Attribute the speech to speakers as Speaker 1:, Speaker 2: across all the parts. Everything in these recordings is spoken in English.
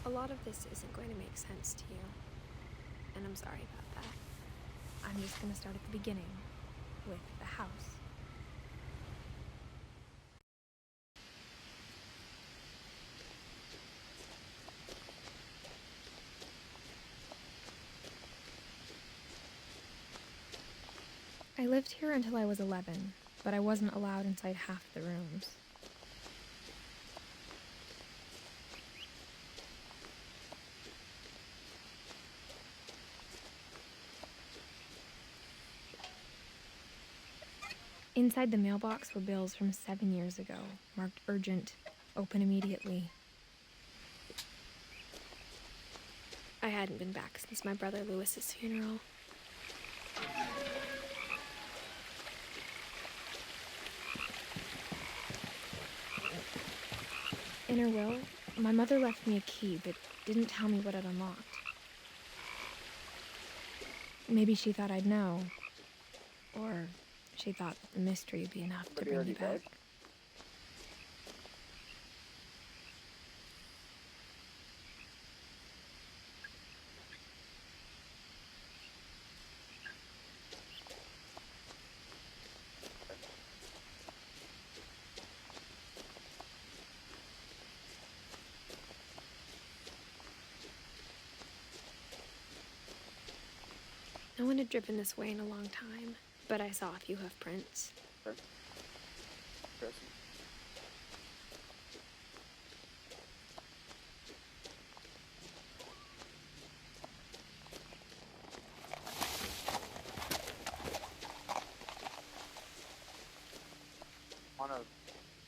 Speaker 1: A lot of this isn't going to make sense to you, and I'm sorry about that. I'm just going to start at the beginning, with the house. I lived here until I was 11, but I wasn't allowed inside half the rooms. Inside the mailbox were bills from 7 years ago, marked urgent, open immediately. I hadn't been back since my brother Lewis's funeral. In her will, my mother left me a key, but didn't tell me what it unlocked. Maybe she thought I'd know, or she thought the mystery would be enough to bring me back. No one had driven this way in a long time, but I saw a few hoof prints.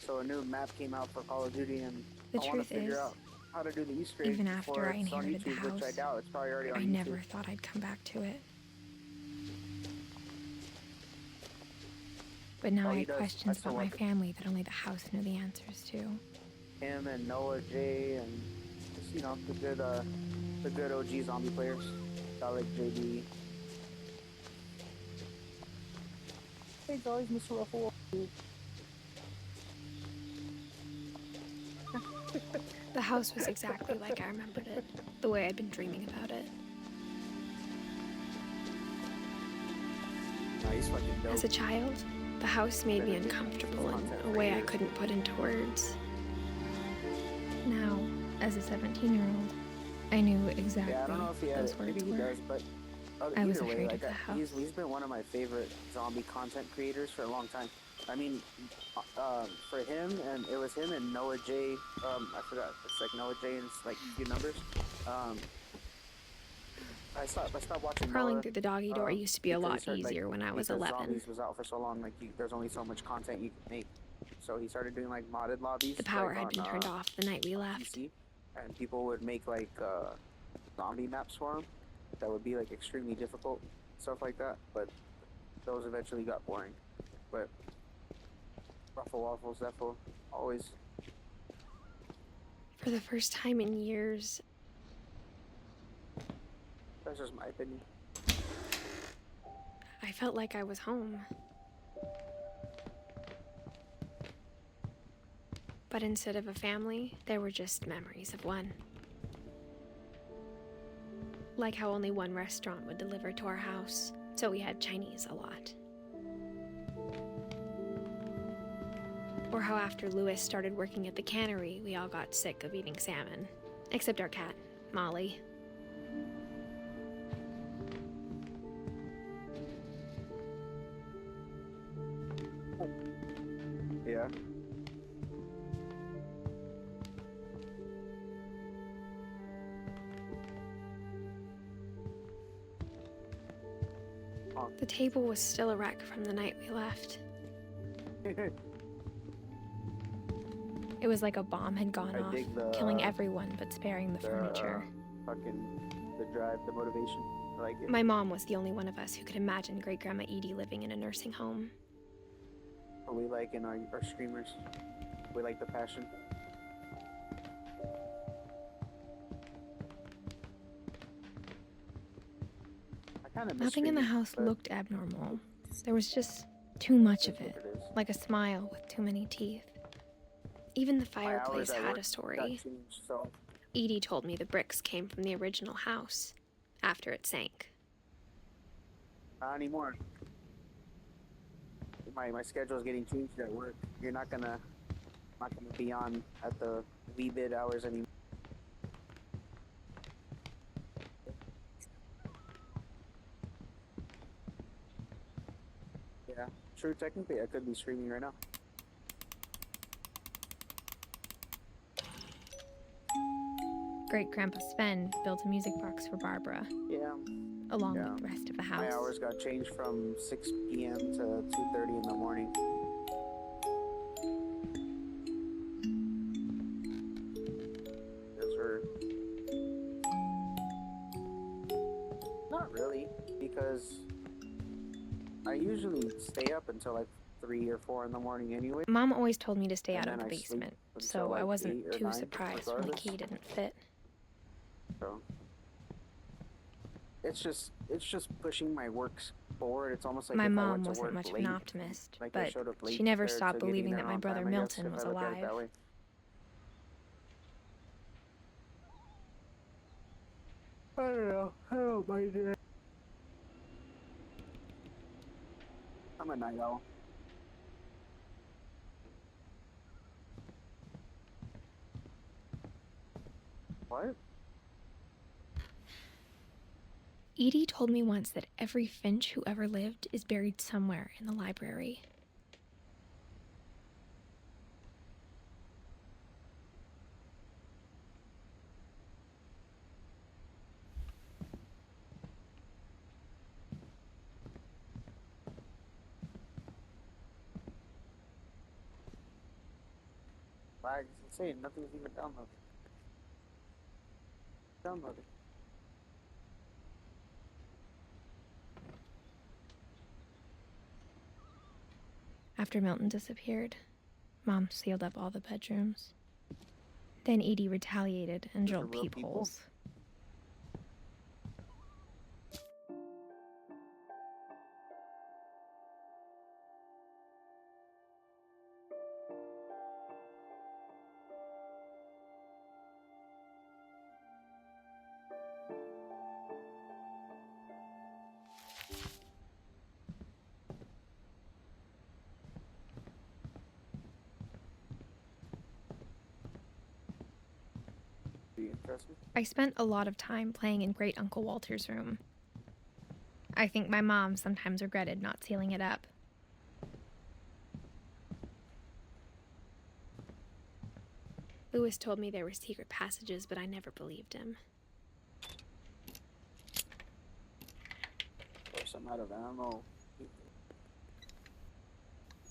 Speaker 2: So a new map came out for Call of Duty, and
Speaker 1: The
Speaker 2: I want
Speaker 1: truth
Speaker 2: to figure
Speaker 1: is,
Speaker 2: out how to do the Easter egg
Speaker 1: even after I
Speaker 2: it's on
Speaker 1: inherited the
Speaker 2: YouTube, which I
Speaker 1: house,
Speaker 2: doubt. It's probably already on
Speaker 1: I
Speaker 2: YouTube.
Speaker 1: never thought I'd come back to it. But now I had questions about my family that only the house knew the answers to.
Speaker 2: Him and Noah, Jay, and just, you know, the good OG zombie players. Got like JD. Hey guys, Mr. Ruffle.
Speaker 1: The house was exactly like I remembered it, the way I'd been dreaming about it.
Speaker 2: Nice fucking dope.
Speaker 1: As a child, the house made me uncomfortable in a way I couldn't put into words. Now, as a 17-year-old, I knew exactly those words were. I was afraid of the house.
Speaker 2: He's been one of my favorite zombie content creators for a long time. I mean, for him, and it was him and Noah J. I forgot. It's like Noah J. and it's like a few numbers. I stopped watching.
Speaker 1: Crawling
Speaker 2: Noah,
Speaker 1: through the doggy door used to be a lot easier when I was 11.
Speaker 2: Zombies was out for so long, like there's only so much content you can make. So he started doing like modded lobbies.
Speaker 1: The power
Speaker 2: like,
Speaker 1: had been turned off the night we left.
Speaker 2: PC, and people would make like zombie maps for him that would be like extremely difficult, stuff like that. But those eventually got boring. But Ruffle Waffles, Zephyr, always.
Speaker 1: For the first time in years,
Speaker 2: that's just my opinion.
Speaker 1: I felt like I was home. But instead of a family, there were just memories of one. Like how only one restaurant would deliver to our house, so we had Chinese a lot. Or how after Lewis started working at the cannery, we all got sick of eating salmon. Except our cat, Molly.
Speaker 2: Yeah.
Speaker 1: The table was still a wreck from the night we left. It was like a bomb had gone off, killing everyone but sparing the furniture.
Speaker 2: The motivation. I like it.
Speaker 1: My mom was the only one of us who could imagine Great-Grandma Edie living in a nursing home.
Speaker 2: We like in our screamers. We like the passion.
Speaker 1: Nothing in the house looked abnormal. There was just too much of it, like a smile with too many teeth. Even the fireplace had a story. Edie told me the bricks came from the original house, after it sank.
Speaker 2: Not anymore. My schedule is getting changed at work. You're not gonna be on at the VBID hours anymore. Yeah, true. Technically, I could be streaming right now.
Speaker 1: Great-Grandpa Sven built a music box for Barbara,
Speaker 2: Yeah.
Speaker 1: along with the rest of the house.
Speaker 2: My hours got changed from 6 p.m. to 2:30 in the morning. Those were not really, because I usually stay up until like 3 or 4 in the morning anyway.
Speaker 1: Mom always told me to stay out
Speaker 2: And
Speaker 1: of the
Speaker 2: then I sleep
Speaker 1: basement,
Speaker 2: until,
Speaker 1: so I
Speaker 2: like,
Speaker 1: wasn't
Speaker 2: 8 or
Speaker 1: too
Speaker 2: 9,
Speaker 1: surprised when the
Speaker 2: regardless.
Speaker 1: key didn't fit.
Speaker 2: So it's just pushing my works forward. It's almost like
Speaker 1: My
Speaker 2: if I
Speaker 1: mom
Speaker 2: went to
Speaker 1: wasn't
Speaker 2: work
Speaker 1: much of
Speaker 2: late,
Speaker 1: an optimist,
Speaker 2: like I
Speaker 1: but
Speaker 2: showed up late
Speaker 1: she never
Speaker 2: compared
Speaker 1: stopped
Speaker 2: to getting
Speaker 1: believing
Speaker 2: there
Speaker 1: that my
Speaker 2: on
Speaker 1: brother
Speaker 2: time, I guess,
Speaker 1: Milton
Speaker 2: if
Speaker 1: was
Speaker 2: I look at it
Speaker 1: alive.
Speaker 2: that way. I don't know. I don't mind it. I'm a night owl. What?
Speaker 1: Edie told me once that every Finch who ever lived is buried somewhere in the library.
Speaker 2: Lag is insane. Nothing's even downloaded. Downloaded.
Speaker 1: After Milton disappeared, Mom sealed up all the bedrooms. Then Edie retaliated and
Speaker 2: Those are
Speaker 1: drilled
Speaker 2: real people.
Speaker 1: peepholes.
Speaker 2: Be interesting.
Speaker 1: I spent a lot of time playing in Great Uncle Walter's room. I think my mom sometimes regretted not sealing it up. Lewis told me there were secret passages, but I never believed him.
Speaker 2: Of course, I'm out of ammo.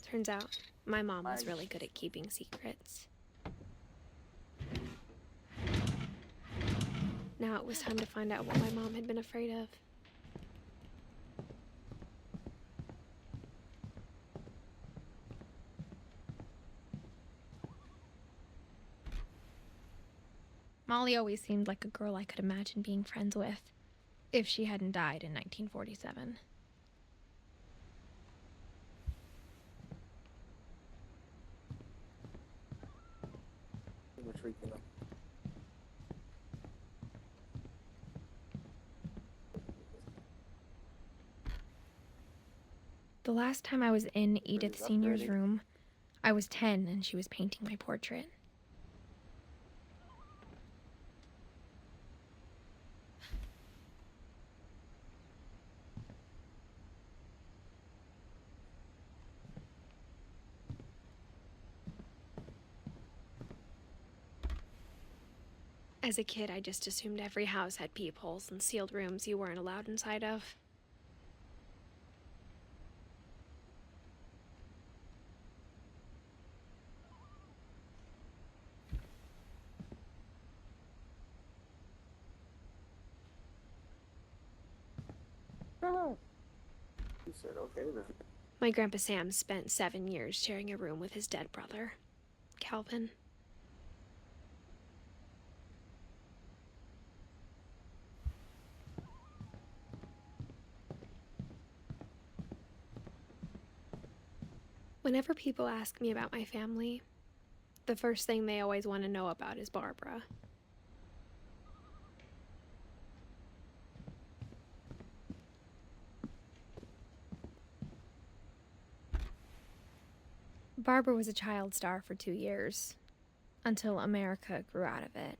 Speaker 1: Turns out, my mom was really good at keeping secrets. Now it was time to find out what my mom had been afraid of. Molly always seemed like a girl I could imagine being friends with, if she hadn't died in 1947.
Speaker 2: Too much freaking out.
Speaker 1: The last time I was in Edith
Speaker 2: Pretty
Speaker 1: Sr.'s
Speaker 2: upgrading.
Speaker 1: room, I was 10 and she was painting my portrait. As a kid, I just assumed every house had peepholes and sealed rooms you weren't allowed inside of.
Speaker 2: He said, okay then.
Speaker 1: My Grandpa Sam spent 7 years sharing a room with his dead brother, Calvin. Whenever people ask me about my family, the first thing they always want to know about is Barbara. Barbara was a child star for 2 years, until America grew out of it.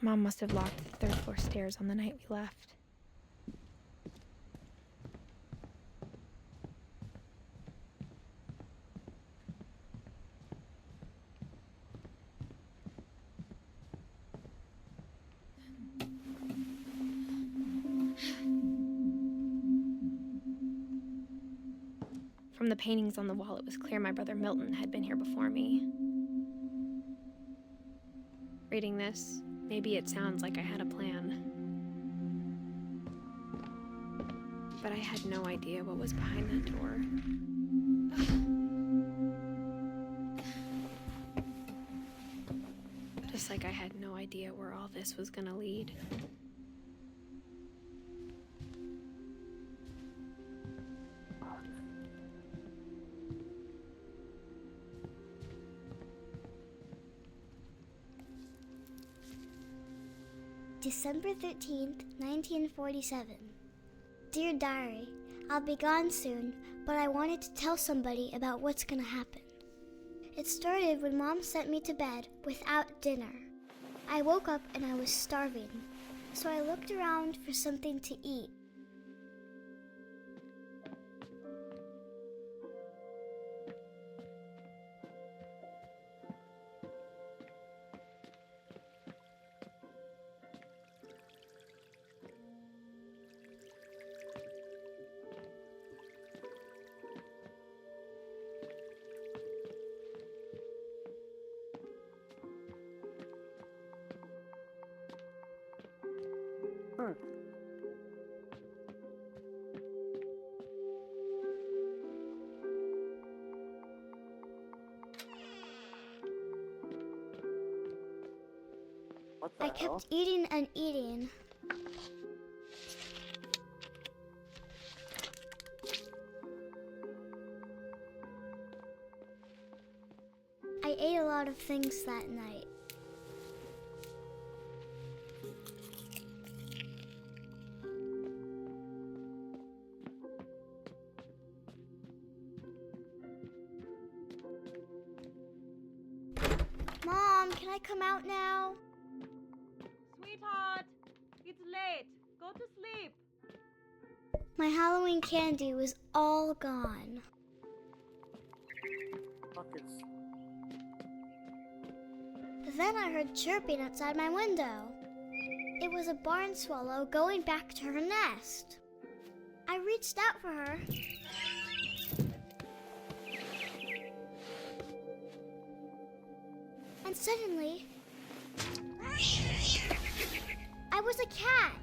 Speaker 1: Mom must have locked the 3rd floor stairs on the night we left. From the paintings on the wall, it was clear my brother Milton had been here before me. Reading this, maybe it sounds like I had a plan. But I had no idea what was behind that door. Just like I had no idea where all this was gonna lead.
Speaker 3: December 13th, 1947. Dear Diary, I'll be gone soon, but I wanted to tell somebody about what's gonna happen. It started when Mom sent me to bed without dinner. I woke up and I was starving, so I looked around for something to eat.
Speaker 2: What the
Speaker 3: I
Speaker 2: hell?
Speaker 3: kept eating and eating. I ate a lot of things that night. Mom, can I come out now?
Speaker 4: Sweetheart, it's late. Go to sleep.
Speaker 3: My Halloween candy was all gone.
Speaker 2: Buckets.
Speaker 3: Then I heard chirping outside my window. It was a barn swallow going back to her nest. I reached out for her. And suddenly, I was a cat.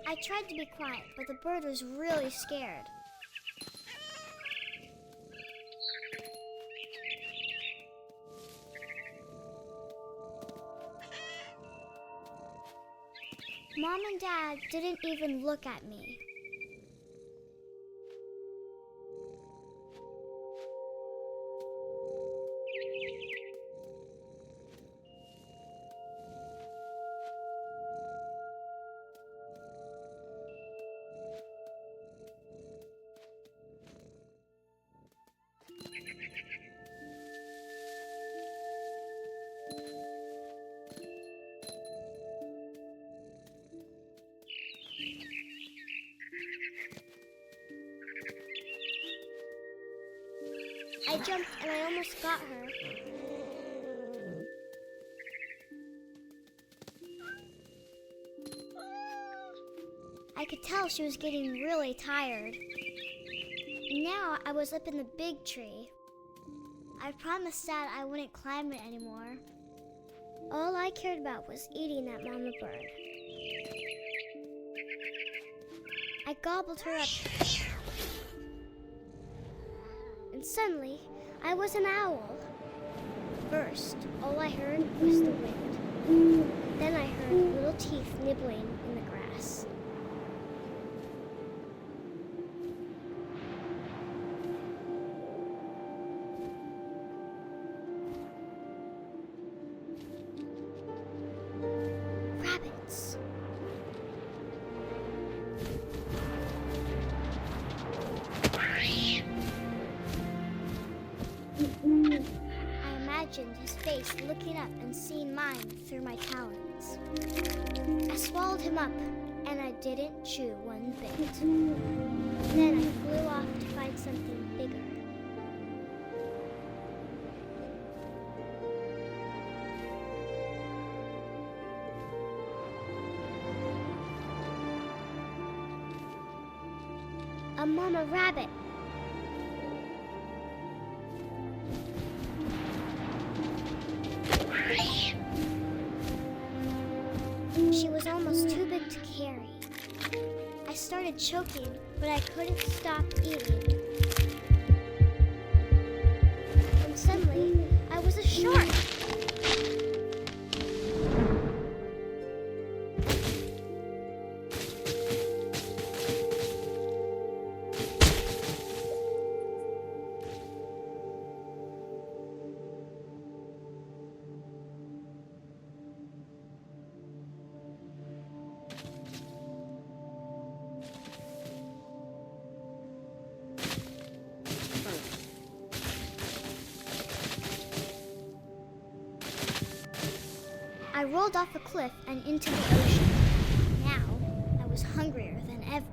Speaker 3: I tried to be quiet, but the bird was really scared. Mom and Dad didn't even look at me. I jumped and I almost got her. I could tell she was getting really tired. Now I was up in the big tree. I promised Dad I wouldn't climb it anymore. All I cared about was eating that mama bird. I gobbled her up. And suddenly, I was an owl. First, all I heard was the wind. Then I heard little teeth nibbling in the grass. imagined his face looking up and seeing mine through my talons. I swallowed him up, and I didn't chew one bit. Then I flew off to find something bigger. A mama rabbit. She was almost too big to carry. I started choking, but I couldn't stop eating. And suddenly, I was a shark. I rolled off a cliff and into the ocean. Now, I was hungrier than ever.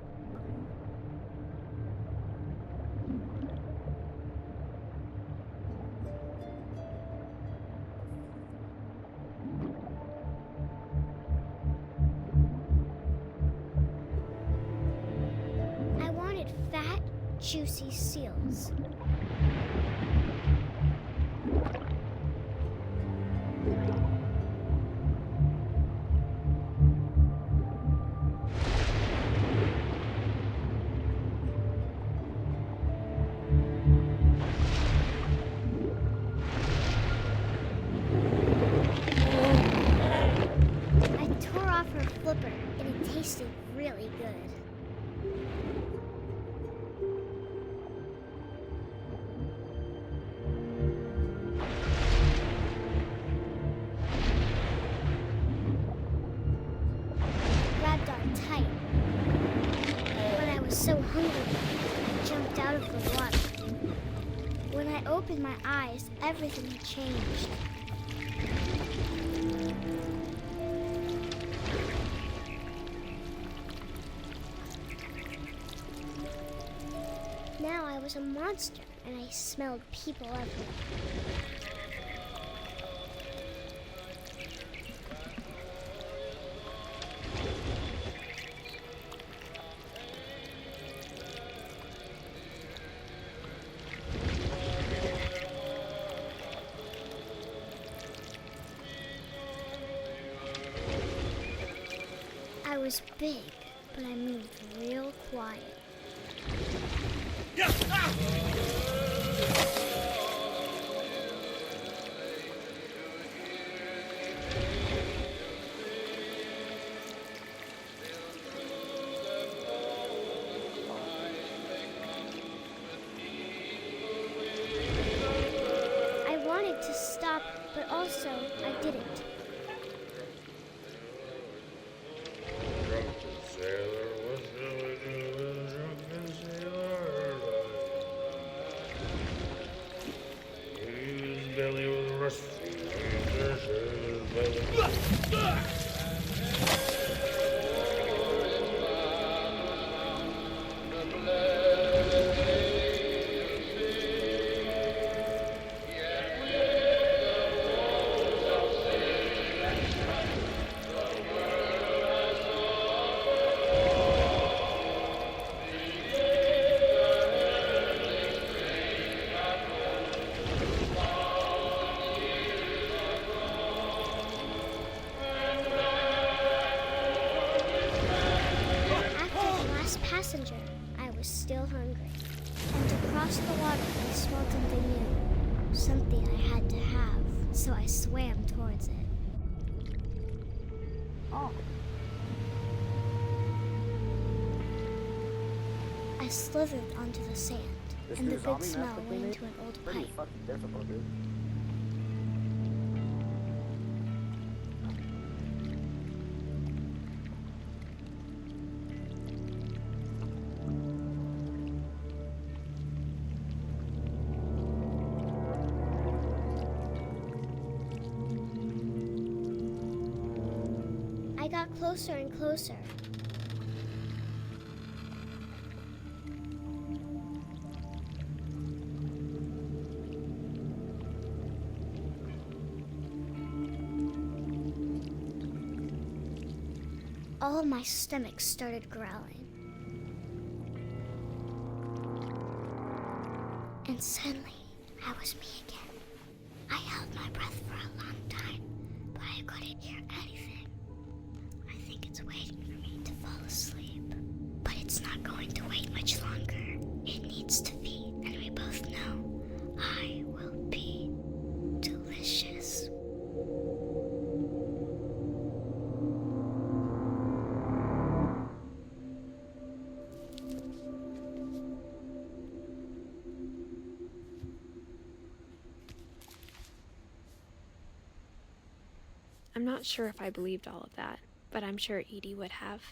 Speaker 3: I wanted fat, juicy seals. Flipper, and it tasted really good. I grabbed on tight. When I was so hungry, I jumped out of the water. When I opened my eyes, everything had changed. Now I was a monster, and I smelled people everywhere. I was big, but I moved real quiet. I wanted to stop, but also I didn't. Passenger, I was still hungry. And to cross the water, I smelled something new. Something I had to have, so I swam towards it.
Speaker 2: Oh.
Speaker 3: I slithered onto the sand,
Speaker 2: This
Speaker 3: and the
Speaker 2: new
Speaker 3: good
Speaker 2: zombie map
Speaker 3: smell
Speaker 2: that they
Speaker 3: went
Speaker 2: made?
Speaker 3: into an old
Speaker 2: Pretty
Speaker 3: pipe.
Speaker 2: fucking difficult, dude.
Speaker 3: closer and closer. All of my stomach started growling. And suddenly, I was me again. I held my breath for a long time, but I couldn't hear anything. I think it's waiting for me to fall asleep. But it's not going to wait much longer. It needs to feed, and we both know I will be delicious.
Speaker 1: I'm not sure if I believed all of that, but I'm sure Edie would have.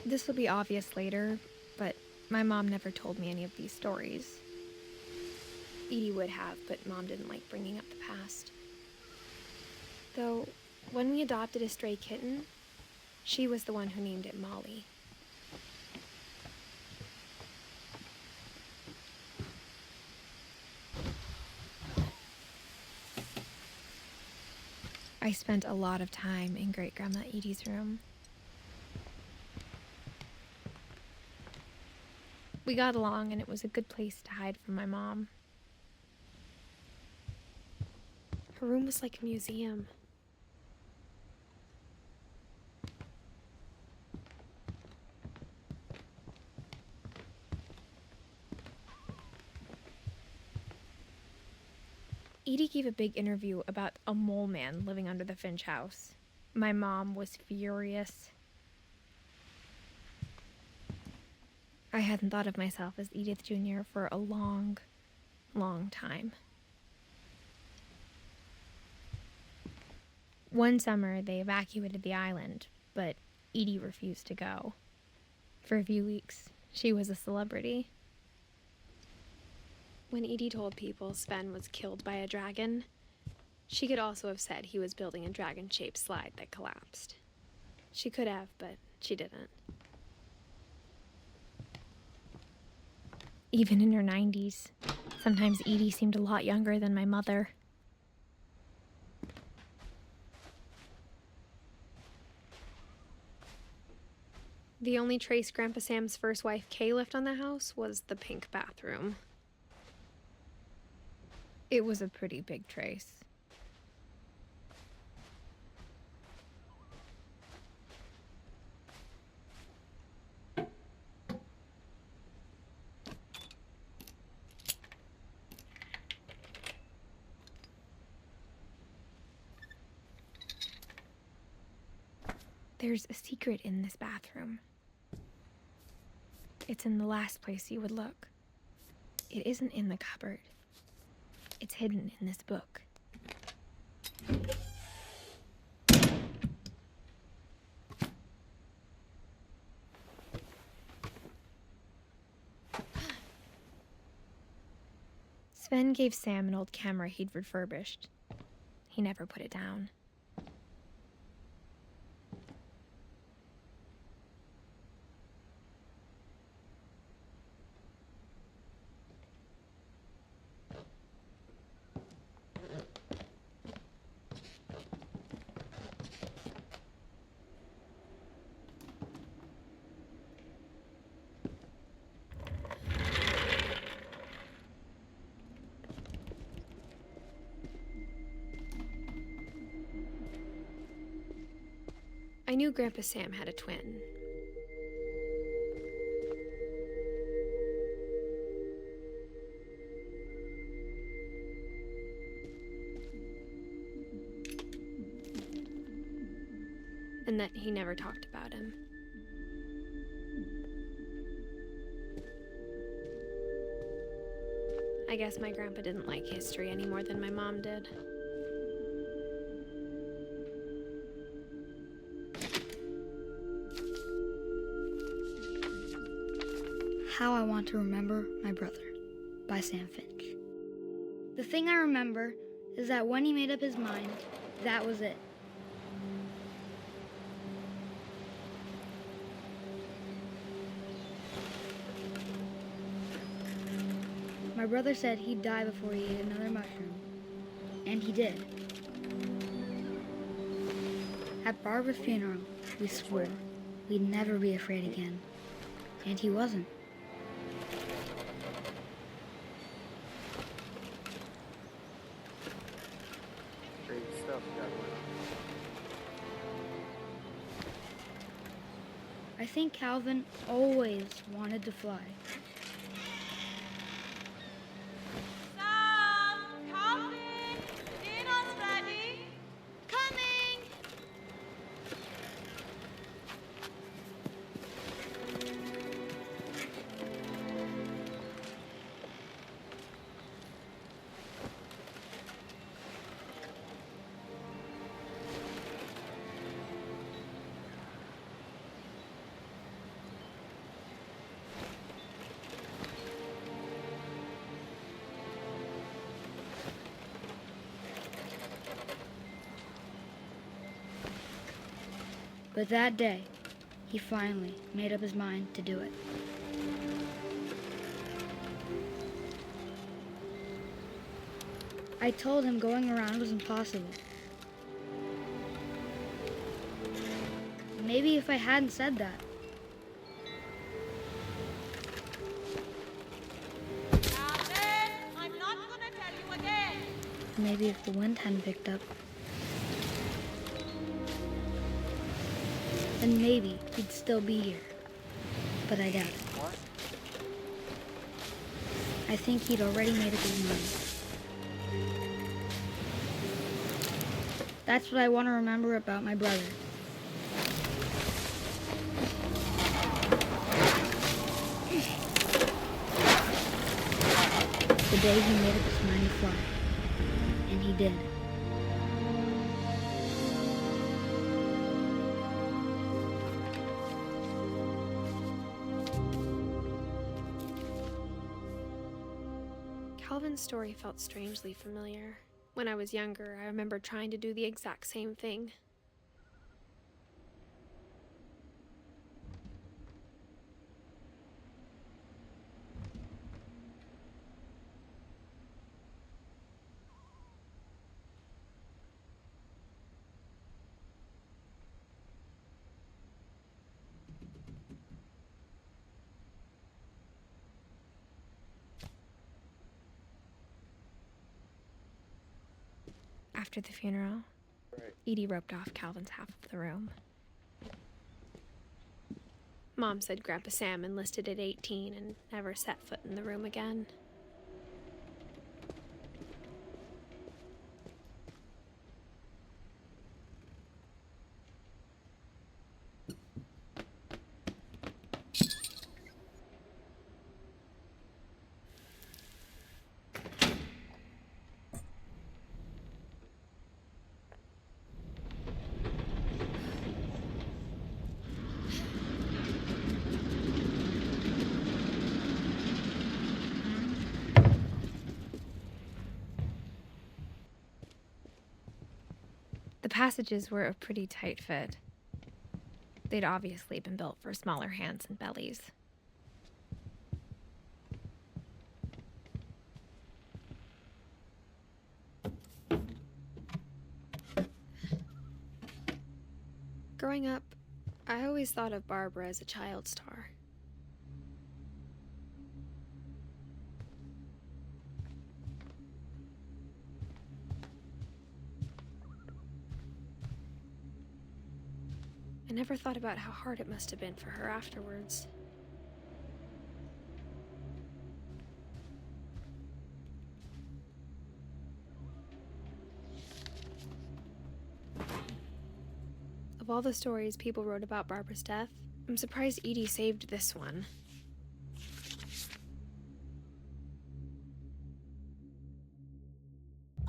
Speaker 1: This will be obvious later, but my mom never told me any of these stories. Edie would have, but Mom didn't like bringing up the past. Though, when we adopted a stray kitten, she was the one who named it Molly. I spent a lot of time in Great-Grandma Edie's room. We got along, and it was a good place to hide from my mom. Her room was like a museum. Edie gave a big interview about a mole man living under the Finch house. My mom was furious. I hadn't thought of myself as Edith Jr. for a long, long time. One summer, they evacuated the island, but Edie refused to go. For a few weeks, she was a celebrity. When Edie told people Sven was killed by a dragon, she could also have said he was building a dragon-shaped slide that collapsed. She could have, but she didn't. Even in her 90s, sometimes Edie seemed a lot younger than my mother. The only trace Grandpa Sam's first wife, Kay, left on the house was the pink bathroom. It was a pretty big trace. There's a secret in this bathroom. It's in the last place you would look. It isn't in the cupboard. It's hidden in this book. Sven gave Sam an old camera he'd refurbished. He never put it down. I knew Grandpa Sam had a twin. And that he never talked about him. I guess my grandpa didn't like history any more than my mom did.
Speaker 5: How I Want to Remember My Brother by Sam Finch. The thing I remember is that when he made up his mind, that was it. My brother said he'd die before he ate another mushroom, and he did. At Barbara's funeral, we swore we'd never be afraid again, and he wasn't.
Speaker 2: Great stuff you got going on.
Speaker 5: I think Calvin always wanted to fly.
Speaker 4: Sam! Calvin! Dinner's ready! Coming!
Speaker 5: But that day, he finally made up his mind to do it. I told him going around was impossible. Maybe if I hadn't said that,
Speaker 4: Calvin! I'm not gonna tell you again!
Speaker 5: maybe if the wind hadn't picked up, then maybe he'd still be here. But I doubt it.
Speaker 2: What?
Speaker 5: I think he'd already made up his mind. That's what I want to remember about my brother. The day he made up his mind to fly. And he did.
Speaker 1: Calvin's story felt strangely familiar. When I was younger, I remember trying to do the exact same thing. After the funeral,
Speaker 2: Right.
Speaker 1: Edie roped off Calvin's half of the room. Mom said Grandpa Sam enlisted at 18 and never set foot in the room again. The passages were a pretty tight fit. They'd obviously been built for smaller hands and bellies. Growing up, I always thought of Barbara as a child star. I never thought about how hard it must have been for her afterwards. Of all the stories people wrote about Barbara's death, I'm surprised Edie saved this one.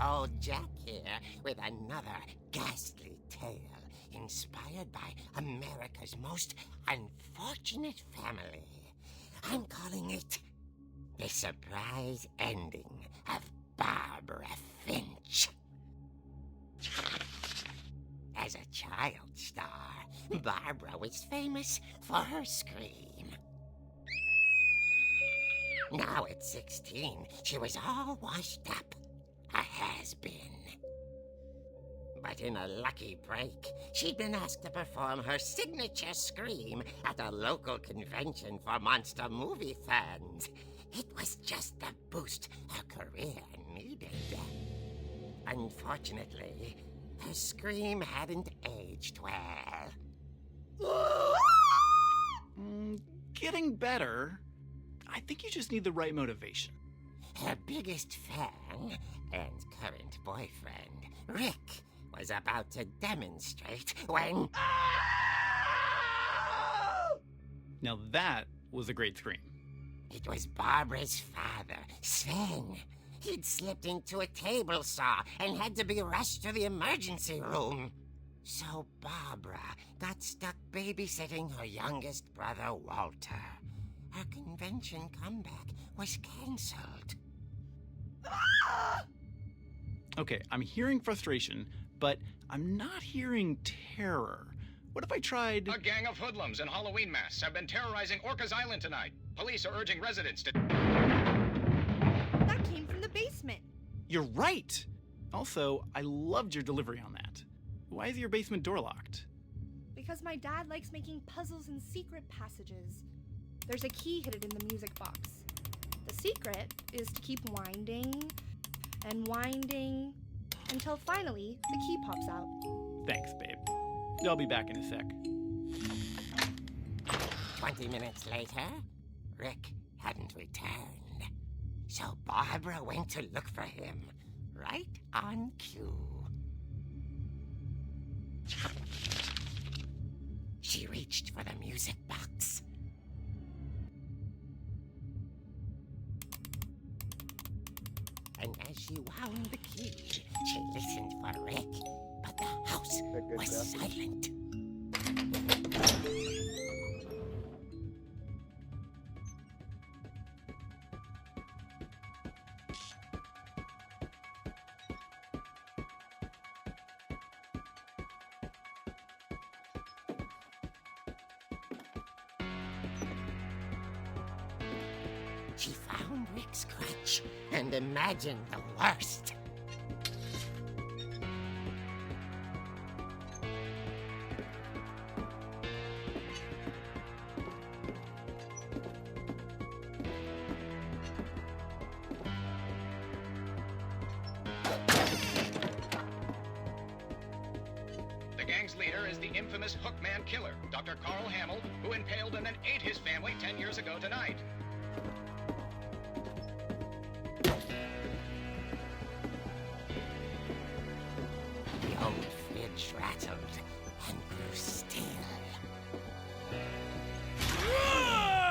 Speaker 6: Old Jack here with another ghastly tale inspired by America's most unfortunate family. I'm calling it The Surprise Ending of Barbara Finch. As a child star, Barbara was famous for her scream. Now at 16, she was all washed up. A has-been. But in a lucky break, she'd been asked to perform her signature scream at a local convention for monster movie fans. It was just the boost her career needed. Unfortunately, her scream hadn't aged well.
Speaker 7: Getting better. I think you just need the right motivation.
Speaker 6: Her biggest fan and current boyfriend, Rick, was about to demonstrate when...
Speaker 7: Now that was a great scream.
Speaker 6: It was Barbara's father, Sven. He'd slipped into a table saw and had to be rushed to the emergency room. So Barbara got stuck babysitting her youngest brother, Walter. Her convention comeback was cancelled.
Speaker 7: Okay, I'm hearing frustration, but I'm not hearing terror. What if I tried...
Speaker 8: A gang of hoodlums in Halloween masks have been terrorizing Orcas Island tonight. Police are urging residents to...
Speaker 4: That came from the basement.
Speaker 7: You're right! Also, I loved your delivery on that. Why is your basement door locked?
Speaker 4: Because my dad likes making puzzles and secret passages. There's a key hidden in the music box. The secret is to keep winding and winding until finally the key pops out.
Speaker 7: Thanks, babe. I'll be back in a sec.
Speaker 6: 20 minutes later, Rick hadn't returned. So Barbara went to look for him, right on cue. She reached for the music box. And as she wound the key, she listened for Rick, but the house was silent. She found Rick's crutch and imagined the worst.
Speaker 8: The gang's leader is the infamous Hookman killer, Dr. Carl Hamill, who impaled and then ate his family 10 years ago tonight.
Speaker 6: The old fridge rattled and grew still.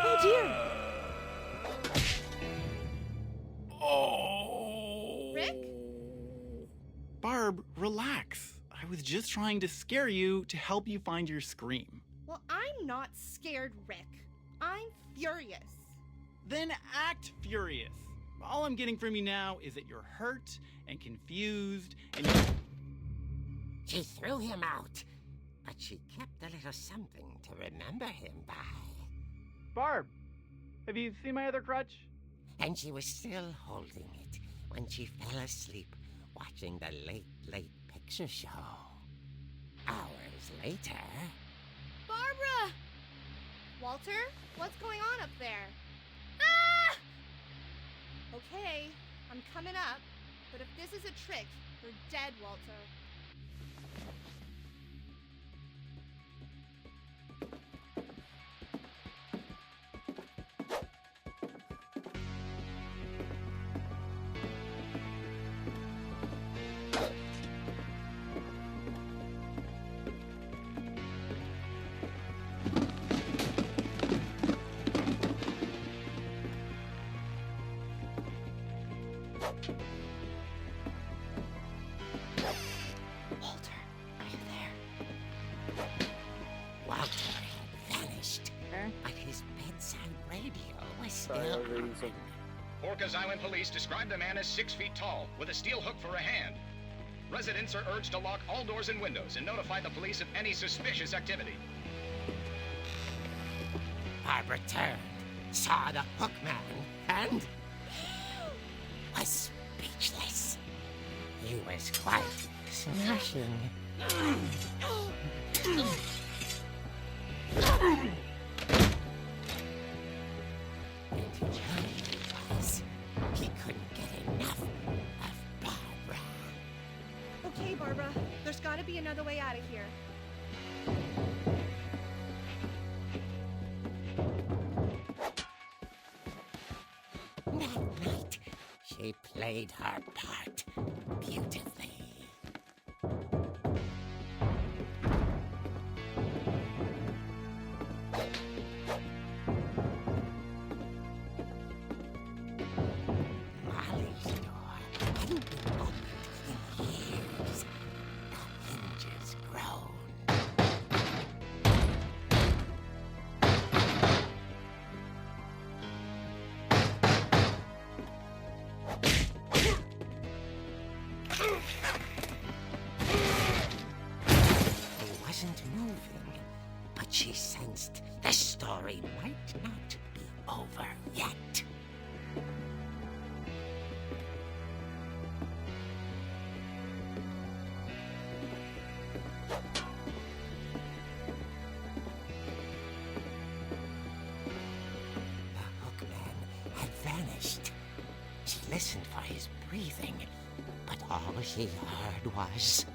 Speaker 4: Oh dear!
Speaker 7: Oh!
Speaker 4: Rick?
Speaker 7: Barb, relax. I was just trying to scare you to help you find your scream.
Speaker 4: Well, I'm not scared, Rick. I'm furious.
Speaker 7: Then act furious. All I'm getting from you now is that you're hurt and confused and you...
Speaker 6: She threw him out, but she kept a little something to remember him by.
Speaker 7: Barb, have you seen my other crutch?
Speaker 6: And she was still holding it when she fell asleep watching the late picture show. Hours later...
Speaker 4: Barbara! Walter, what's going on up there? Ah! Okay, I'm coming up, but if this is a trick, you're dead, Walter.
Speaker 6: moving.
Speaker 8: Orcas Island police describe the man as 6 feet tall, with a steel hook for a hand. Residents are urged to lock all doors and windows and notify the police of any suspicious activity.
Speaker 6: Barbara turned, saw the hook man, and was speechless. He was quite smashing. And he was. He couldn't get enough of Barbara.
Speaker 4: Okay, Barbara, there's gotta be another way out of here.
Speaker 6: That night, she played her part beautifully. Molly's door hadn't been opened in years. The hinges groaned. He wasn't moving, but she sensed the story might not be over yet. The hookman had vanished. She listened for his breathing, but all she heard was...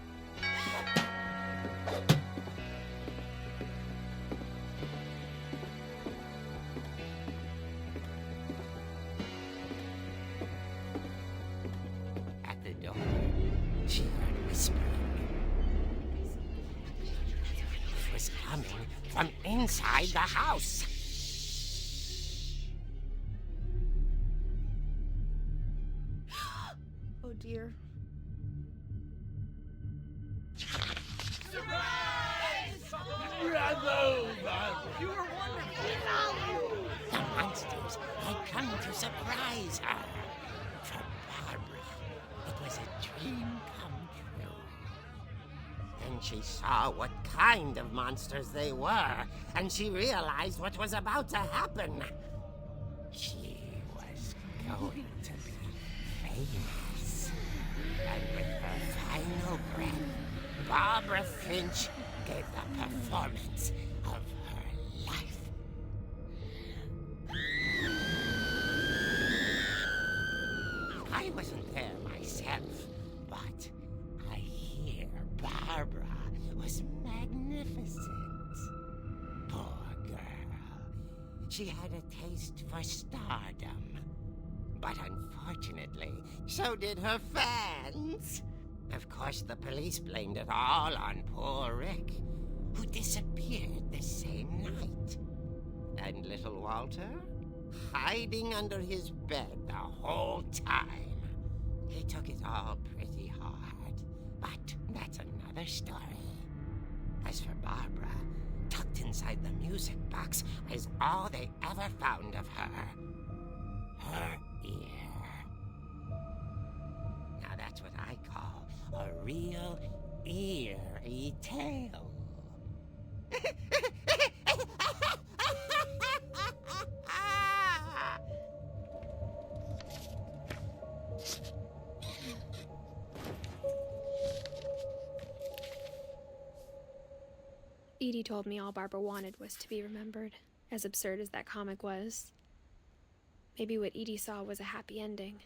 Speaker 6: At the door, she heard whispering. It was coming from inside the house.
Speaker 4: Oh dear.
Speaker 6: The monsters had come to surprise her. For Barbara, it was a dream come true. Then she saw what kind of monsters they were, and she realized what was about to happen. She was going to be famous. And with her final breath, Barbara Finch gave the performance of her life. I wasn't there myself, but I hear Barbara was magnificent. Poor girl. She had a taste for stardom. But unfortunately, so did her fans. Of course, the police blamed it all on poor Rick, who disappeared the same night. And little Walter? Hiding under his bed the whole time. He took it all pretty hard, but that's another story. As for Barbara, tucked inside the music box is all they ever found of her. Her ear. Now that's what I call a real eerie tale.
Speaker 1: Edie told me all Barbara wanted was to be remembered, as absurd as that comic was. Maybe what Edie saw was a happy ending.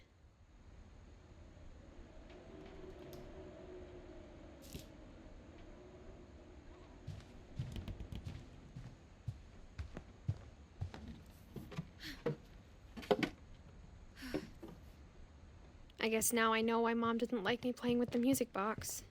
Speaker 1: I guess now I know why Mom didn't like me playing with the music box.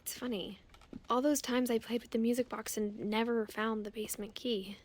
Speaker 1: It's funny. All those times I played with the music box and never found the basement key.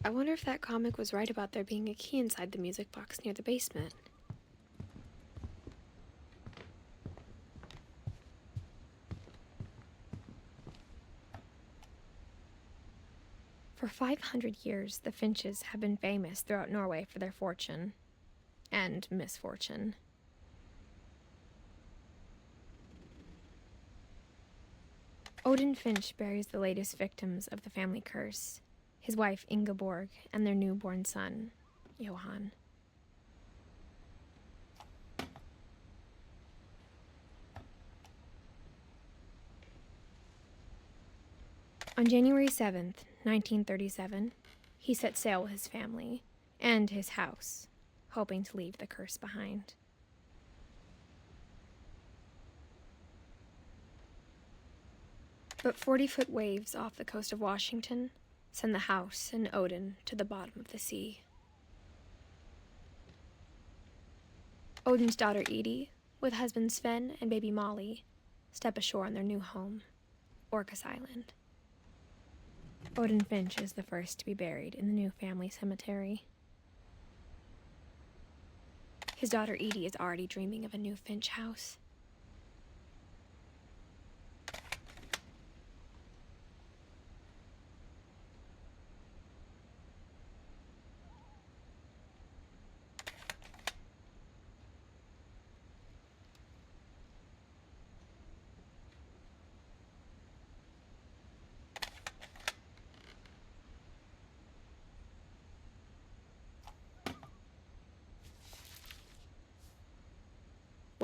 Speaker 1: I wonder if that comic was right about there being a key inside the music box near the basement. For 500 years, the Finches have been famous throughout Norway for their fortune and misfortune. Odin Finch buries the latest victims of the family curse, his wife Ingeborg and their newborn son, Johan. On January 7th, 1937, he set sail with his family and his house, hoping to leave the curse behind. But 40-foot waves off the coast of Washington send the house and Odin to the bottom of the sea. Odin's daughter Edie, with husband Sven and baby Molly, step ashore on their new home, Orcas Island. Odin Finch is the first to be buried in the new family cemetery. His daughter Edie is already dreaming of a new Finch house.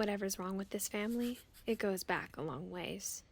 Speaker 1: Whatever's wrong with this family, it goes back a long ways.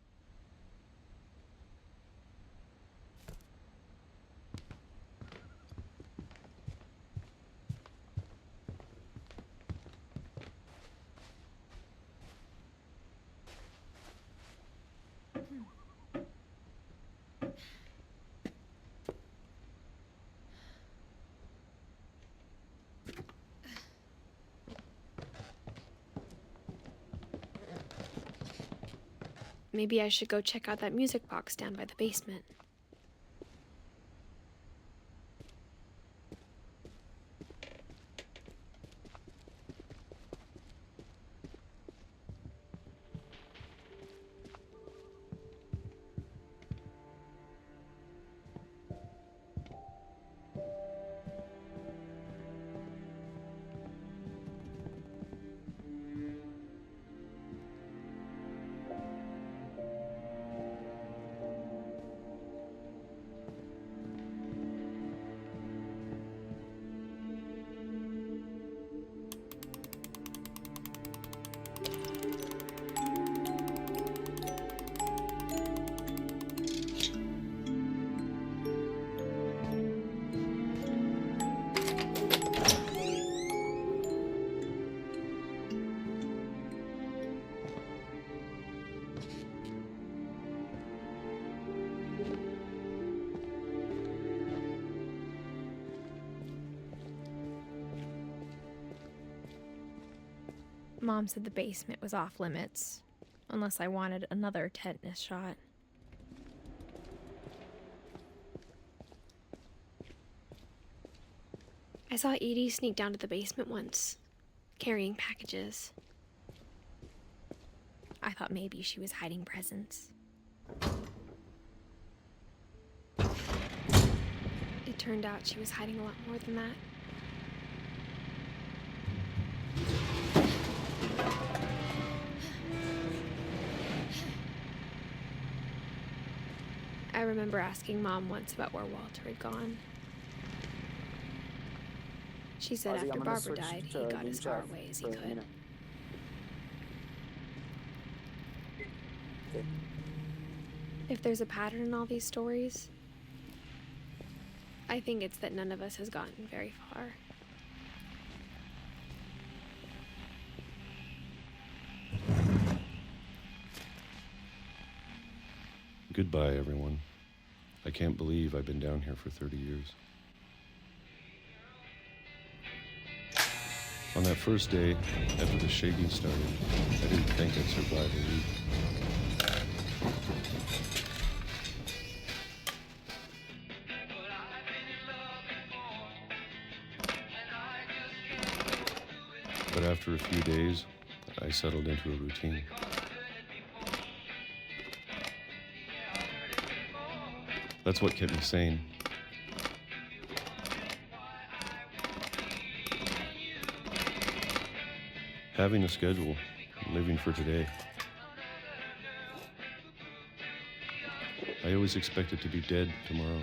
Speaker 1: Maybe I should go check out that music box down by the basement. Mom said the basement was off limits, unless I wanted another tetanus shot. I saw Edie sneak down to the basement once, carrying packages. I thought maybe she was hiding presents. It turned out she was hiding a lot more than that. I remember asking Mom once about where Walter had gone. She said
Speaker 2: Ozzy, I'm
Speaker 1: after
Speaker 2: gonna
Speaker 1: Barbara
Speaker 2: switch
Speaker 1: died, he
Speaker 2: to
Speaker 1: got as
Speaker 2: new
Speaker 1: far
Speaker 2: chat
Speaker 1: away as he
Speaker 2: for a
Speaker 1: could.
Speaker 2: minute. Okay.
Speaker 1: If there's a pattern in all these stories, I think it's that none of us has gotten very far.
Speaker 9: Goodbye, everyone. I can't believe I've been down here for 30 years. On that first day, after the shaking started, I didn't think I'd survive a week. But after a few days, I settled into a routine. That's what kept me sane. Having a schedule, living for today. I always expected to be dead tomorrow.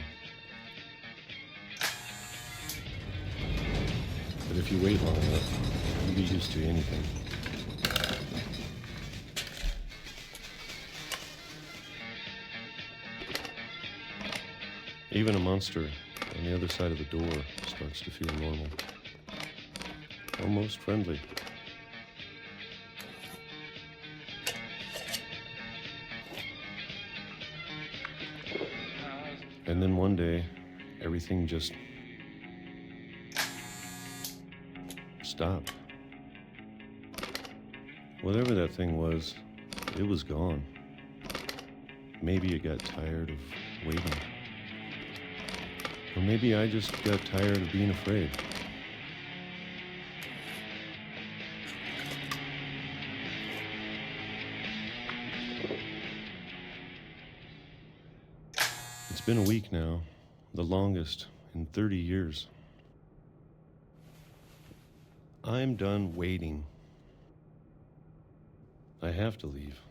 Speaker 9: But if you wait long enough, you get used to anything. Even a monster on the other side of the door starts to feel normal. Almost friendly. And then one day, everything just stopped. Whatever that thing was, it was gone. Maybe it got tired of waiting. Or maybe I just got tired of being afraid. It's been a week now, the longest in 30 years. I'm done waiting. I have to leave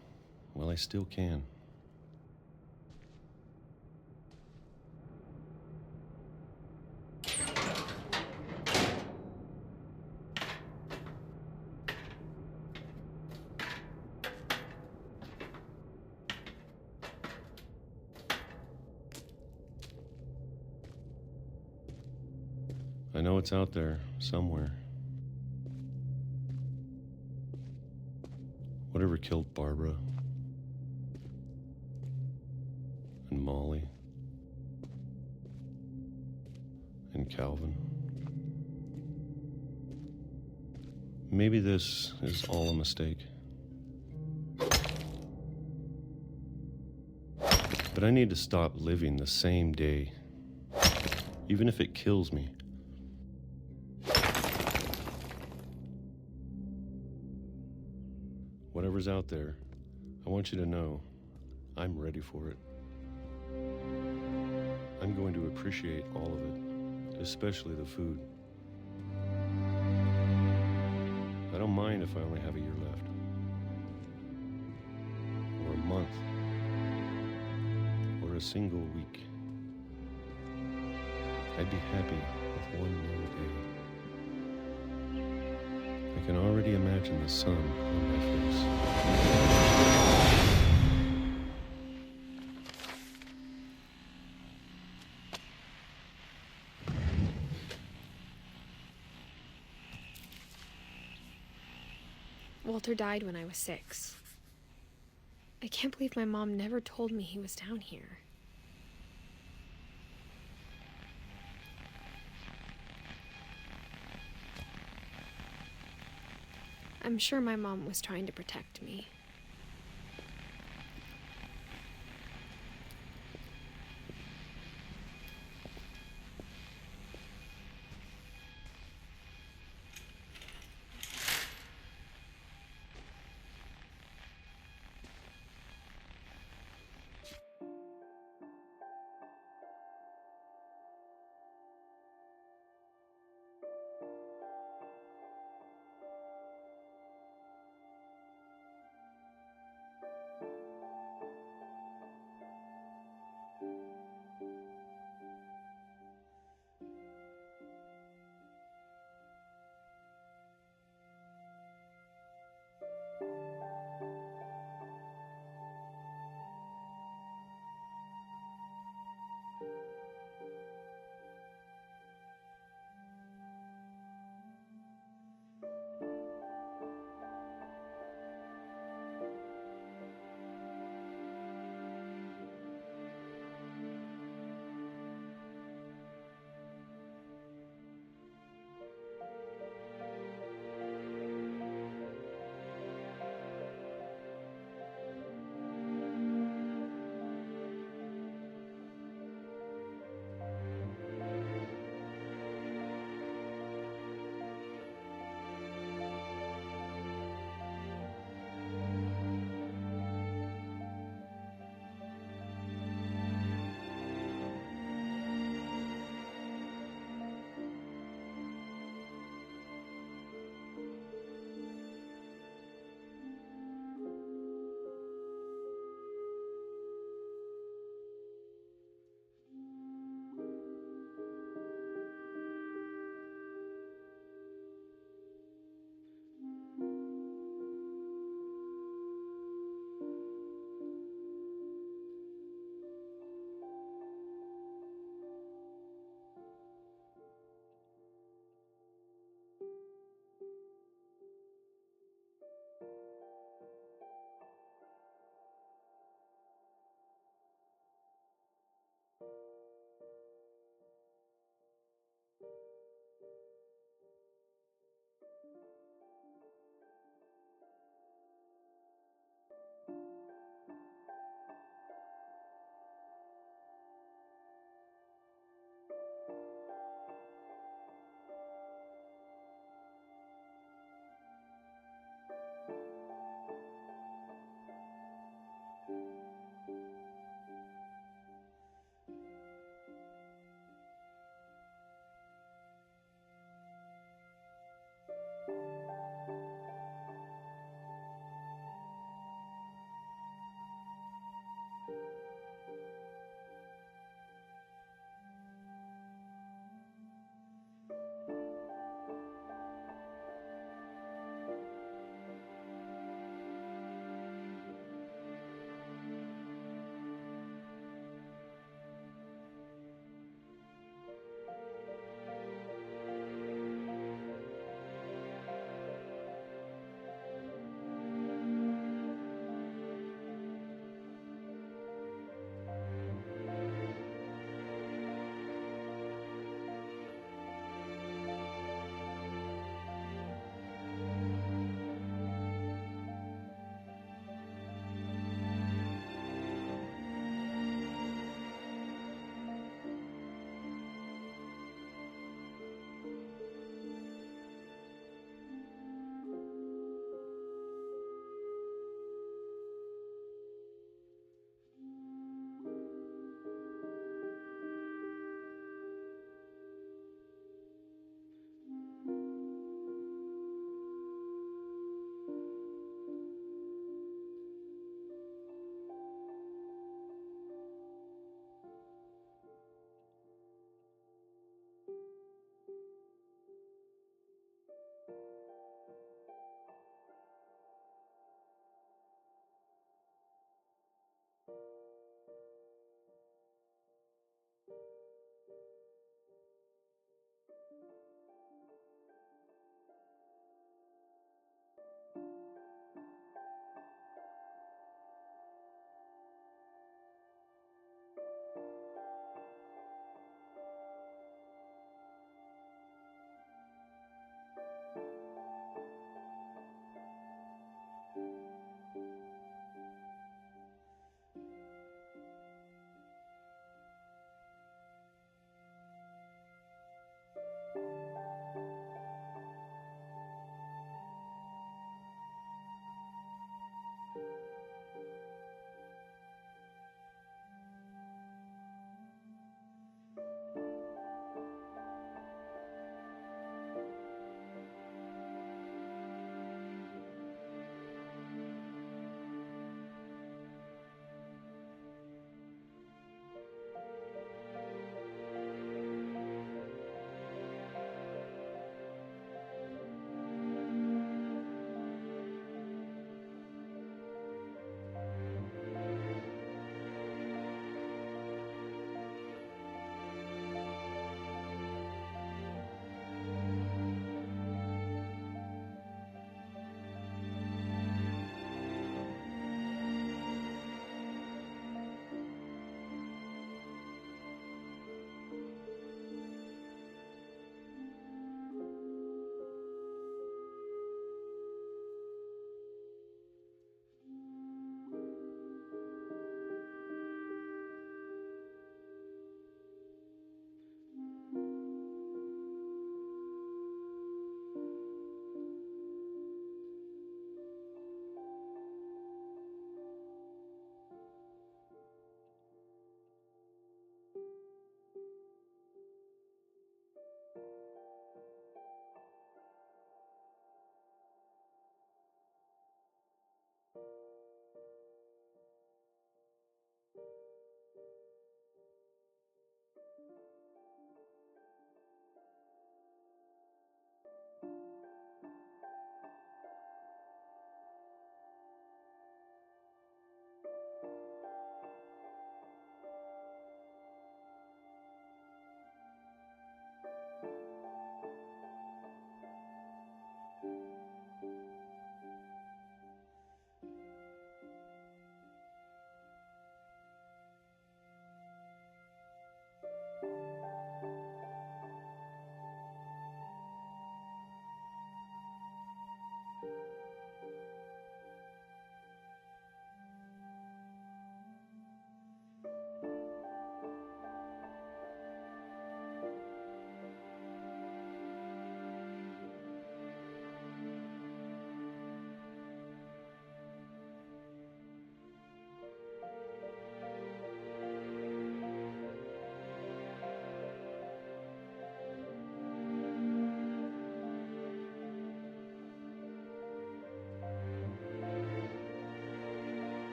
Speaker 9: while I still can. I know it's out there somewhere. Whatever killed Barbara and Molly and Calvin. Maybe this is all a mistake. But I need to stop living the same day, even if it kills me. Whatever's out there, I want you to know I'm ready for it. I'm going to appreciate all of it, especially the food. I don't mind if I only have a year left, or a month, or a single week. I'd be happy with one new day. I can already imagine the sun on my face.
Speaker 1: Walter died when I was 6. I can't believe my mom never told me he was down here. I'm sure my mom was trying to protect me.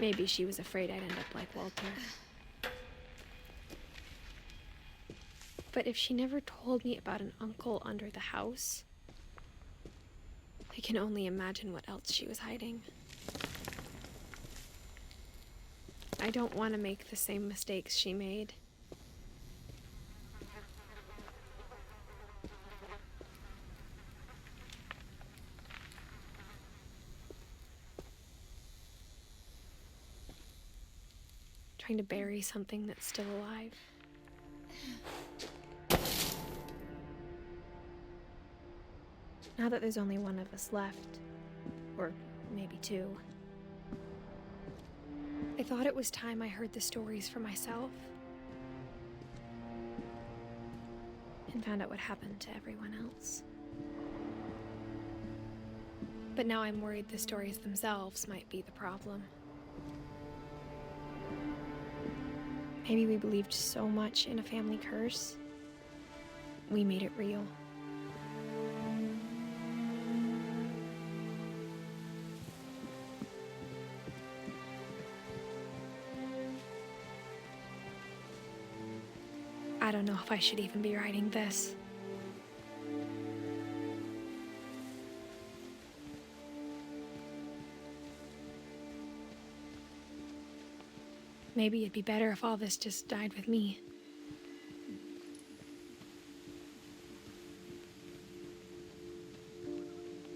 Speaker 1: Maybe she was afraid I'd end up like Walter. But if she never told me about an uncle under the house, I can only imagine what else she was hiding. I don't want to make the same mistakes she made. Trying to bury something that's still alive. Now that there's only one of us left, or maybe two, I thought it was time I heard the stories for myself and found out what happened to everyone else. But now I'm worried the stories themselves might be the problem. Maybe we believed so much in a family curse, we made it real. I don't know if I should even be writing this. Maybe it'd be better if all this just died with me.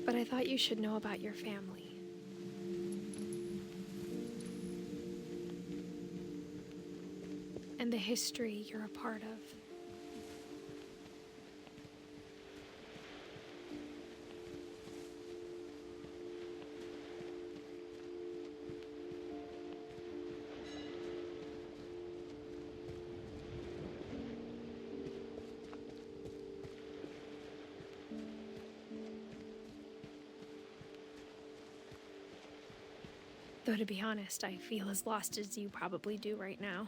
Speaker 1: But I thought you should know about your family. And the history you're a part of. Though to be honest, I feel as lost as you probably do right now.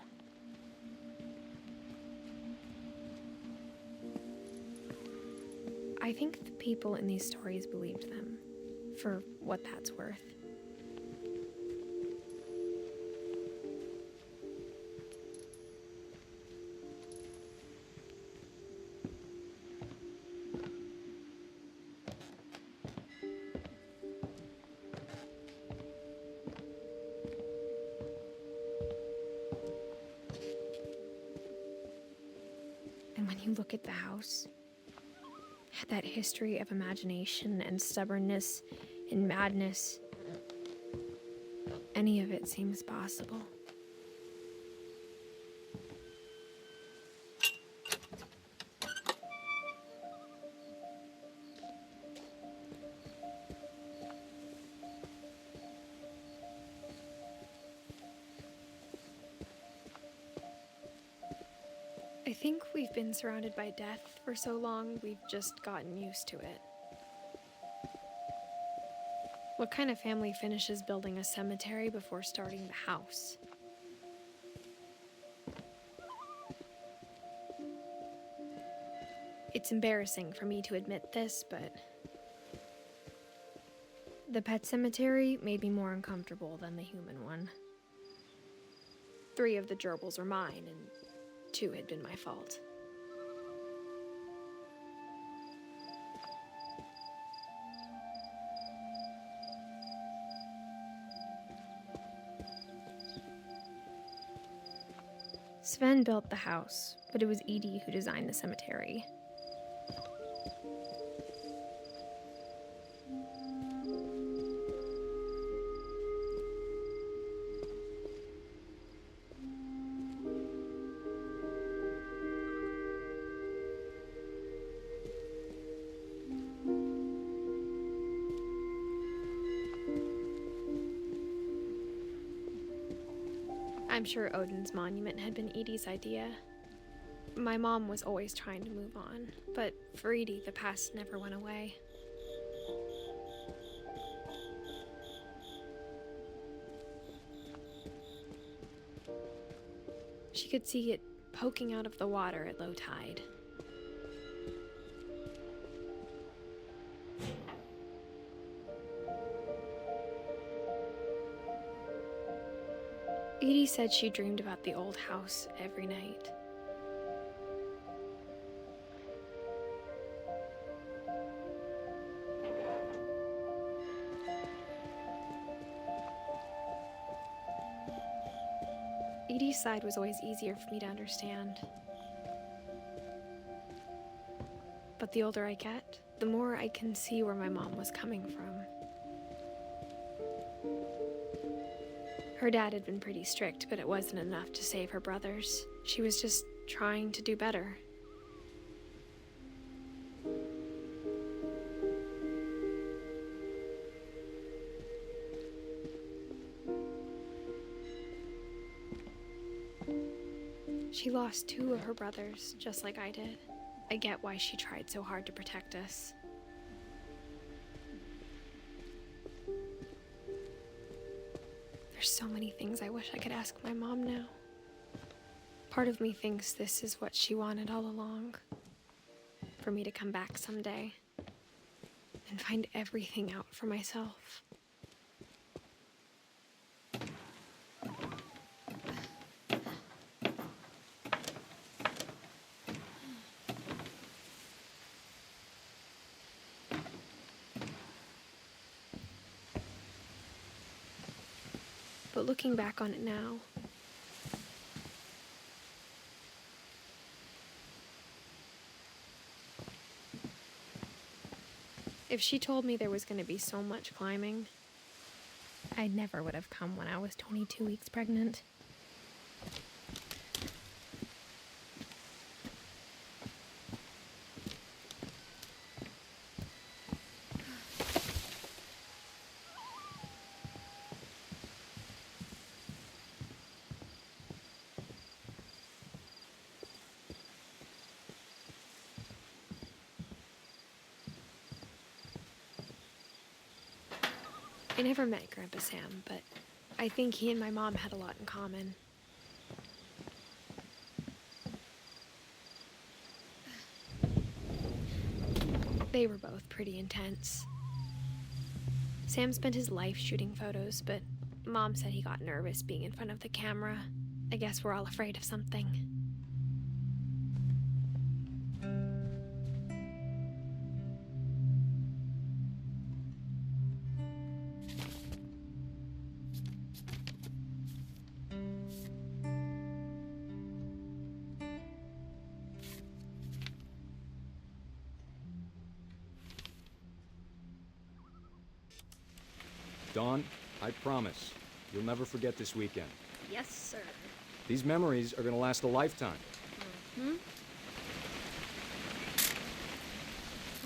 Speaker 1: I think the people in these stories believed them, for what that's worth. And when you look at the house, that history of imagination and stubbornness and madness, any of it seems possible. I think we've been surrounded by death for so long, we've just gotten used to it. What kind of family finishes building a cemetery before starting the house? It's embarrassing for me to admit this, but the pet cemetery made me more uncomfortable than the human one. 3 of the gerbils were mine, and 2 had been my fault. Sven built the house, but it was Edie who designed the cemetery. I'm sure Odin's monument had been Edie's idea. My mom was always trying to move on, but for Edie, the past never went away. She could see it poking out of the water at low tide. Edie said she dreamed about the old house every night. Edie's side was always easier for me to understand. But the older I get, the more I can see where my mom was coming from. Her dad had been pretty strict, but it wasn't enough to save her brothers. She was just trying to do better. She lost 2 of her brothers, just like I did. I get why she tried so hard to protect us. There's so many things I wish I could ask my mom now. Part of me thinks this is what she wanted all along. For me to come back someday and find everything out for myself. But looking back on it now, if she told me there was going to be so much climbing, I never would have come when I was 22 weeks pregnant. I never met Grandpa Sam, but I think he and my mom had a lot in common. They were both pretty intense. Sam spent his life shooting photos, but Mom said he got nervous being in front of the camera. I guess we're all afraid of something.
Speaker 10: Dawn, I promise, you'll never forget this weekend.
Speaker 4: Yes, sir.
Speaker 10: These memories are gonna last a lifetime.
Speaker 11: Am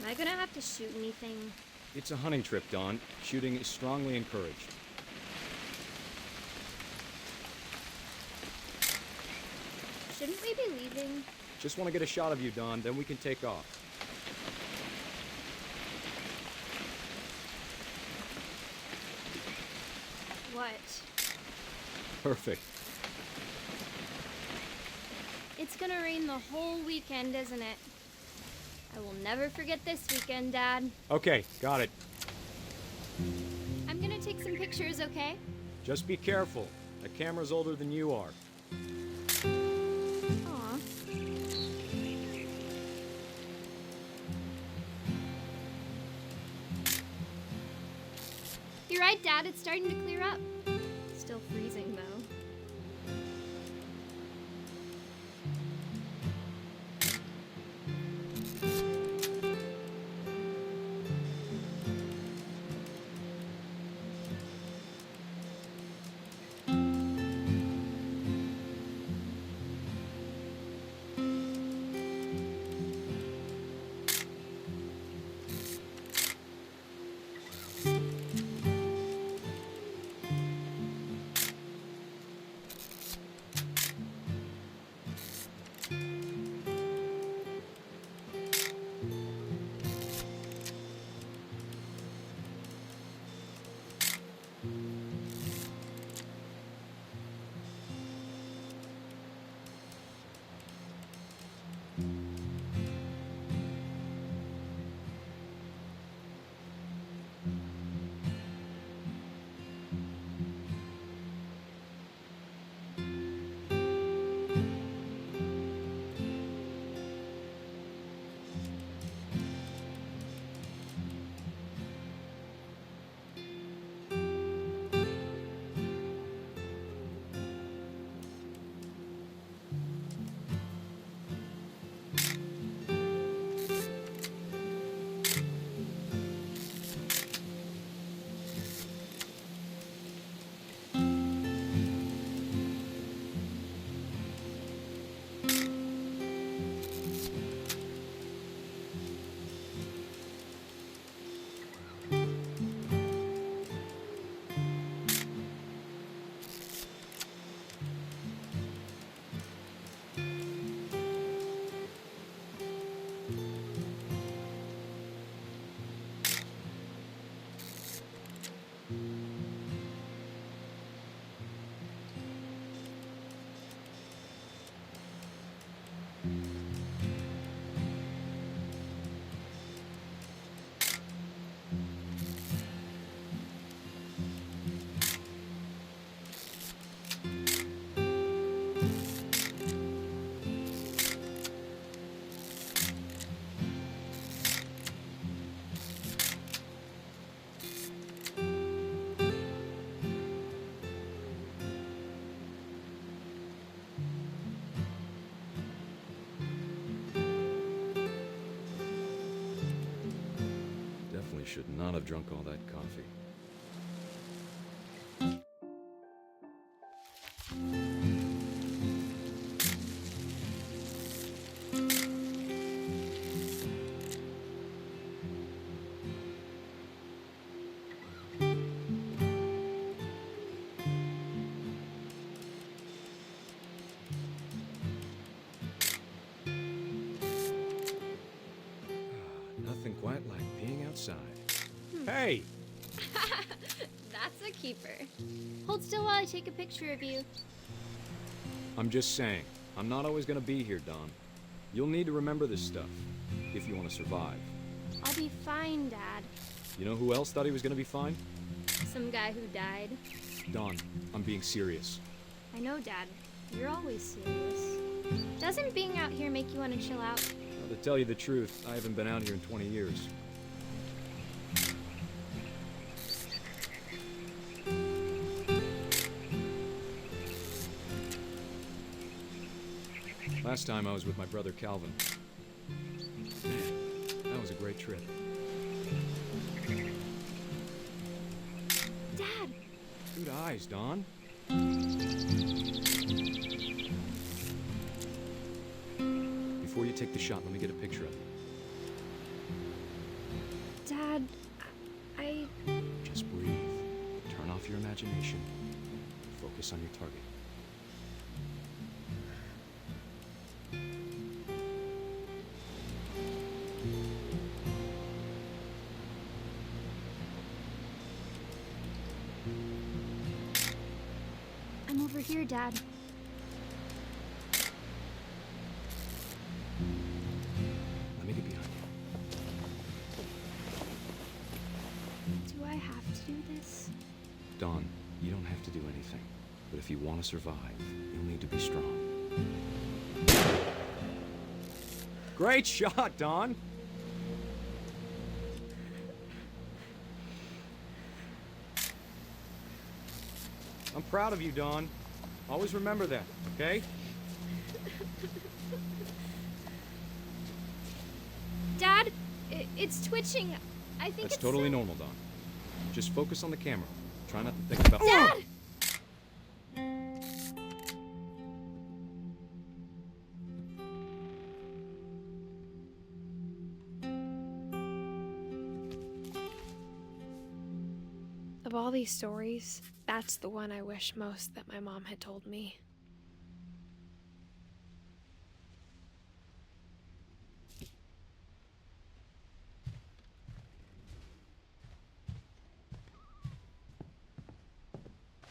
Speaker 11: I gonna have to shoot anything?
Speaker 10: It's a hunting trip, Dawn. Shooting is strongly encouraged.
Speaker 11: Shouldn't we be leaving?
Speaker 10: Just want to get a shot of you, Dawn, then we can take off.
Speaker 11: What?
Speaker 10: Perfect.
Speaker 11: It's gonna rain the whole weekend, isn't it? I will never forget this weekend, Dad.
Speaker 10: Okay, got it.
Speaker 11: I'm gonna take some pictures, okay?
Speaker 10: Just be careful. The camera's older than you are.
Speaker 11: Aw. You're right, Dad. It's starting to clear up. Still freezing, though.
Speaker 10: should not have drunk all that coffee. Nothing quite like being outside. Hey!
Speaker 11: That's a keeper. Hold still while I take a picture of you.
Speaker 10: I'm just saying, I'm not always gonna be here, Don. You'll need to remember this stuff, if you want to survive.
Speaker 11: I'll be fine, Dad.
Speaker 10: You know who else thought he was gonna be fine?
Speaker 11: Some guy who died.
Speaker 10: Don, I'm being serious.
Speaker 11: I know, Dad. You're always serious. Doesn't being out here make you want to chill out?
Speaker 10: Well, to tell you the truth, I haven't been out here in 20 years. Last time I was with my brother Calvin. Man, that was a great trip.
Speaker 11: Dad!
Speaker 10: Good eyes, Don. Before you take the shot, let me get a picture of you.
Speaker 1: Dad, I...
Speaker 10: Just breathe. Turn off your imagination. Focus on your target.
Speaker 11: I'm over here, Dad.
Speaker 10: Let me get behind you.
Speaker 1: Do I have to do this?
Speaker 10: Don, you don't have to do anything. But if you want to survive, you'll need to be strong. Great shot, Don! I'm proud of you, Don. Always remember that, okay?
Speaker 11: Dad, it's twitching. I think
Speaker 10: That's
Speaker 11: it's
Speaker 10: totally normal, Don. Just focus on the camera. Try not to think about—
Speaker 11: Dad!
Speaker 1: Of all these stories, that's the one I wish most that my mom had told me.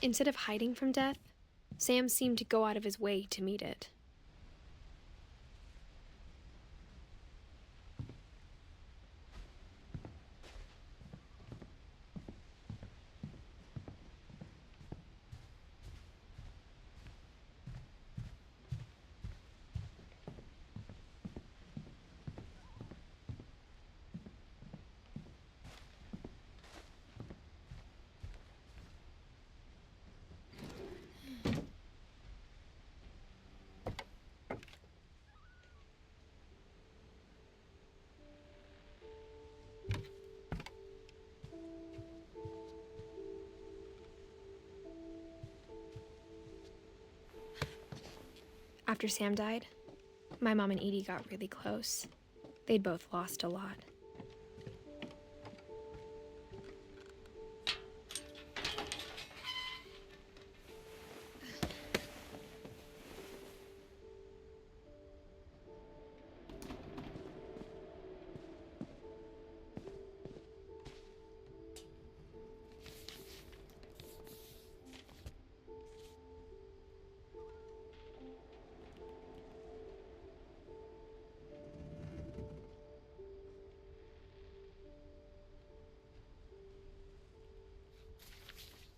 Speaker 1: Instead of hiding from death, Sam seemed to go out of his way to meet it. After Sam died, my mom and Edie got really close. They'd both lost a lot.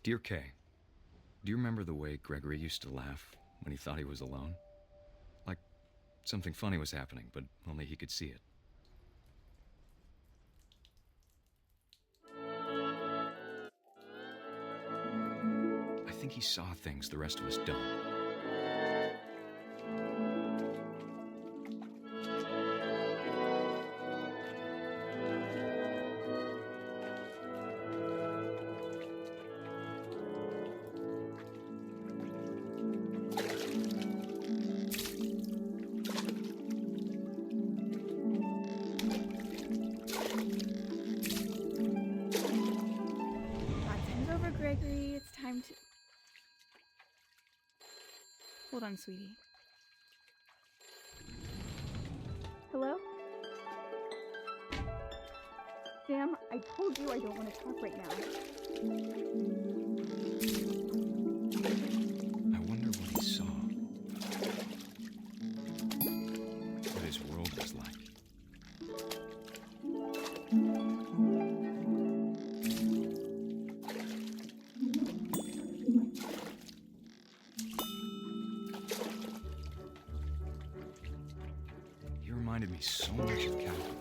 Speaker 10: Dear Kay, do you remember the way Gregory used to laugh when he thought he was alone? Like something funny was happening, but only he could see it. I think he saw things the rest of us don't.
Speaker 12: Hold on, sweetie.
Speaker 13: Hello? Sam, I told you I don't want to talk right now.
Speaker 10: I wonder what he saw. What his world was like. He reminded me so much of Calvin.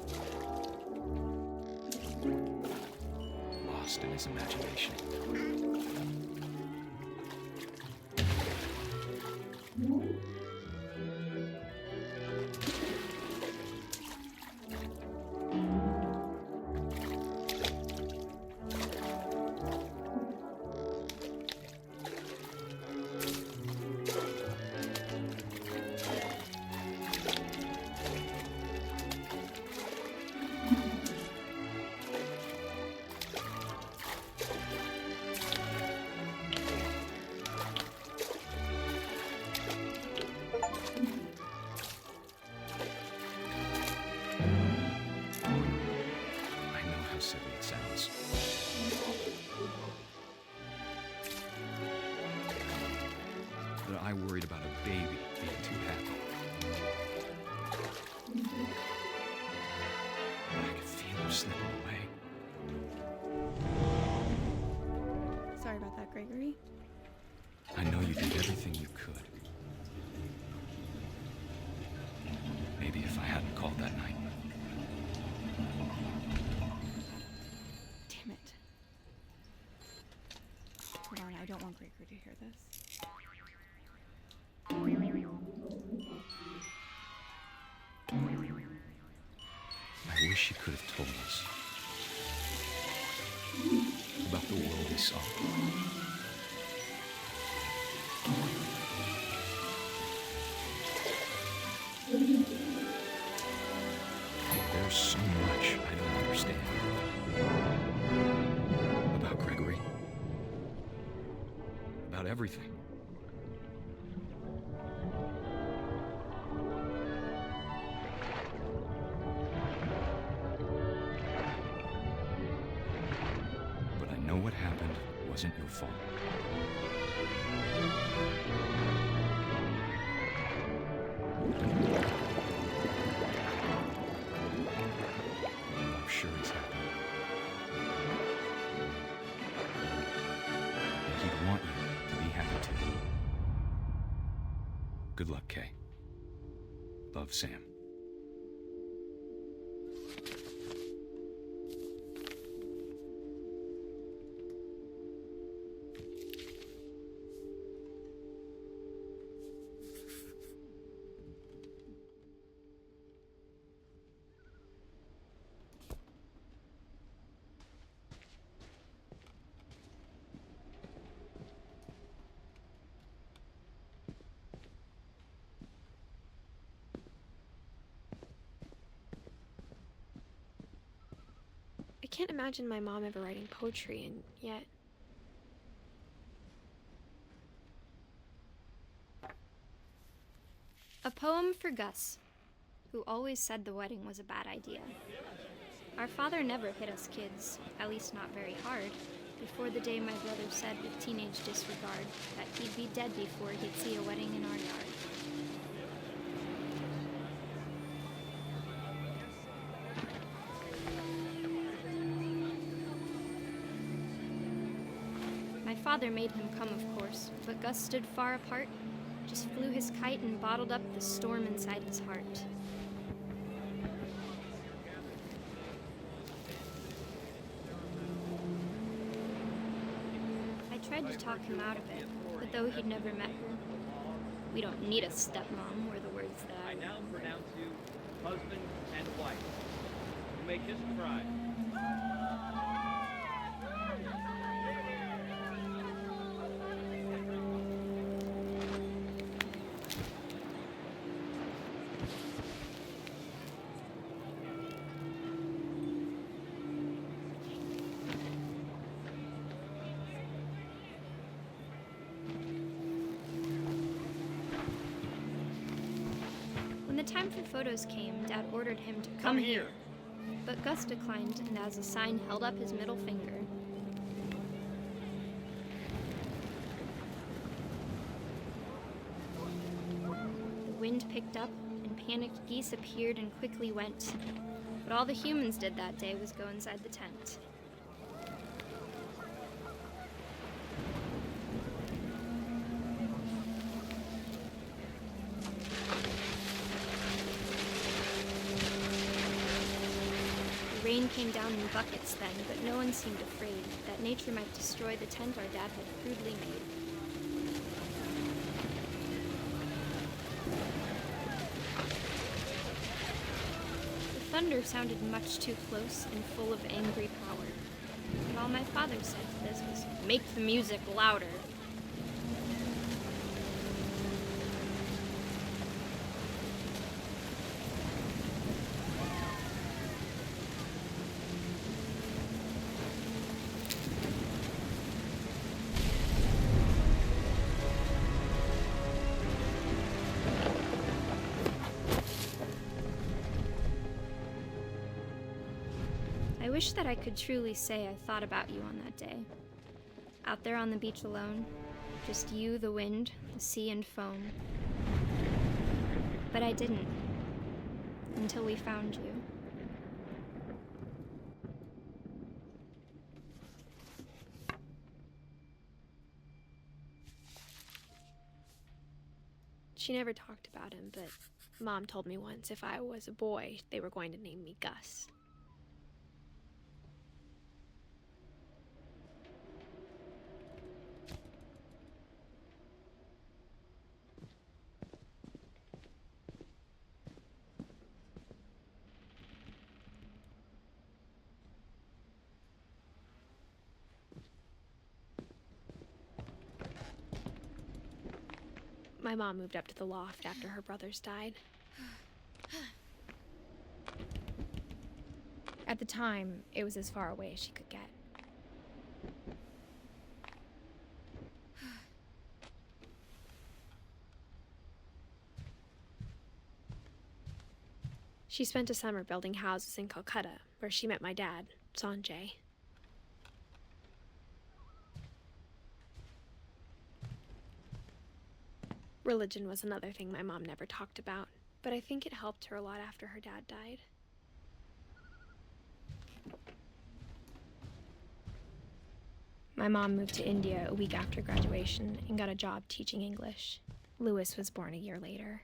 Speaker 10: Lost in his imagination. Silly it sounds. That I worried about a baby being too happy. But I could feel him slipping away.
Speaker 12: Sorry about that, Gregory.
Speaker 10: I know you did everything you could. Maybe if I hadn't called that night.
Speaker 12: Damn it. Hold on, I don't want Gregory to hear this.
Speaker 10: I wish he could have told us about the world he saw. There's so much I don't understand about Gregory, about everything. But I know what happened wasn't your fault. I'm sure he's happy. And he'd want you to be happy too. Good luck, Kay. Love, Sam.
Speaker 1: I can't imagine my mom ever writing poetry, and yet...
Speaker 11: A poem for Gus, who always said the wedding was a bad idea. Our father never hit us kids, at least not very hard, before the day my brother said with teenage disregard that he'd be dead before he'd see a wedding in our yard. My father made him come, of course, but Gus stood far apart, just flew his kite and bottled up the storm inside his heart. I tried to talk him out of it, but though he'd never met her, we don't need a stepmom, were the words that I
Speaker 14: now pronounce you husband and wife. You may kiss the bride.
Speaker 11: the time for photos came, Dad ordered him to come here. But Gus declined, and as a sign held up his middle finger. The wind picked up, and panicked geese appeared and quickly went. But all the humans did that day was go inside the tent. The rain came down in buckets then, but no one seemed afraid that nature might destroy the tent our dad had crudely made. The thunder sounded much too close and full of angry power. And all my father said to this was, "Make the music louder." I wish that I could truly say I thought about you on that day. Out there on the beach alone, just you, the wind, the sea, and foam. But I didn't, until we found you.
Speaker 1: She never talked about him, but Mom told me once if I was a boy, they were going to name me Gus. My mom moved up to the loft after her brothers died. At the time, it was as far away as she could get. She spent a summer building houses in Calcutta, where she met my dad, Sanjay. Religion was another thing my mom never talked about, but I think it helped her a lot after her dad died. My mom moved to India a week after graduation and got a job teaching English. Louis was born a year later.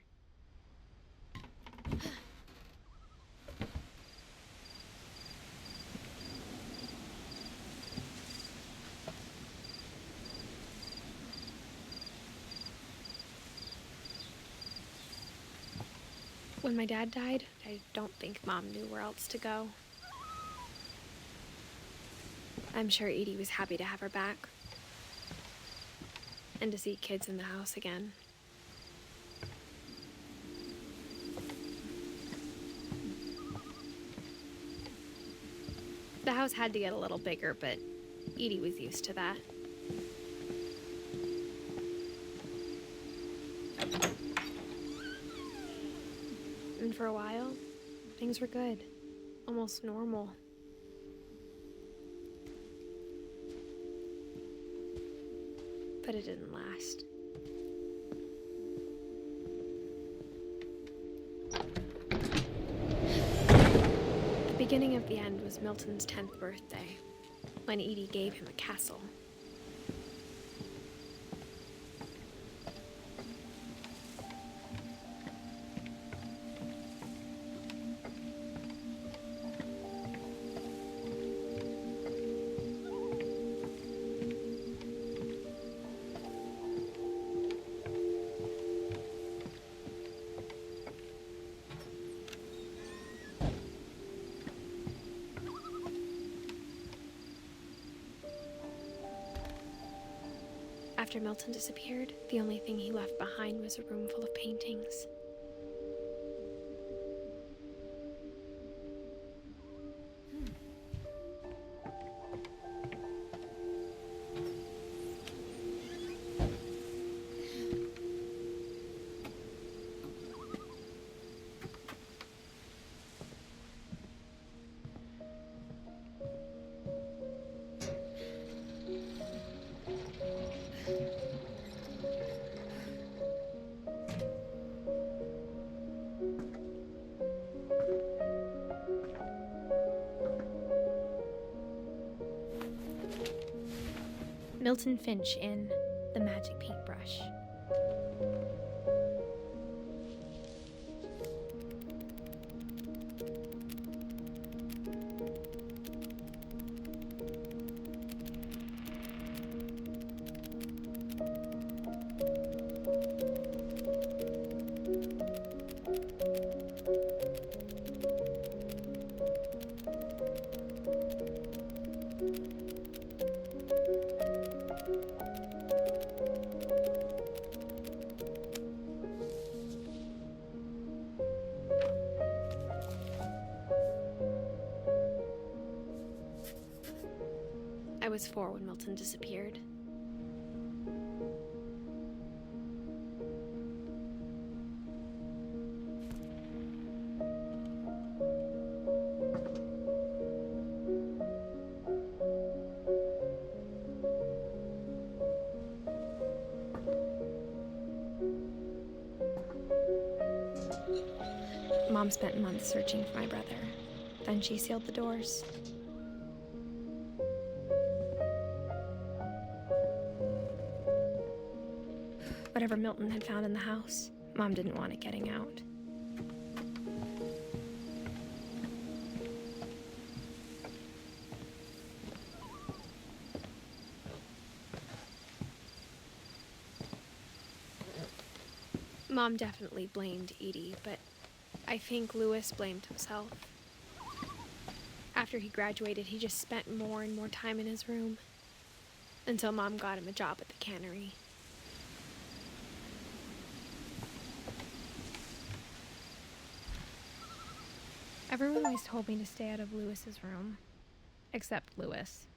Speaker 1: When my dad died, I don't think Mom knew where else to go. I'm sure Edie was happy to have her back. And to see kids in the house again. The house had to get a little bigger, but Edie was used to that. And for a while, things were good. Almost normal. But it didn't last. The beginning of the end was Milton's 10th birthday, when Edie gave him a castle. After Milton disappeared, the only thing he left behind was a room full of paintings. Milton Finch in The Magic Paintbrush. I was 4 when Milton disappeared. Mom spent months searching for my brother. Then she sealed the doors. Whatever Milton had found in the house, Mom didn't want it getting out. Mom definitely blamed Edie, but I think Louis blamed himself. After he graduated, he just spent more and more time in his room, until Mom got him a job at the cannery. Everyone always told me to stay out of Louis's room, except Louis.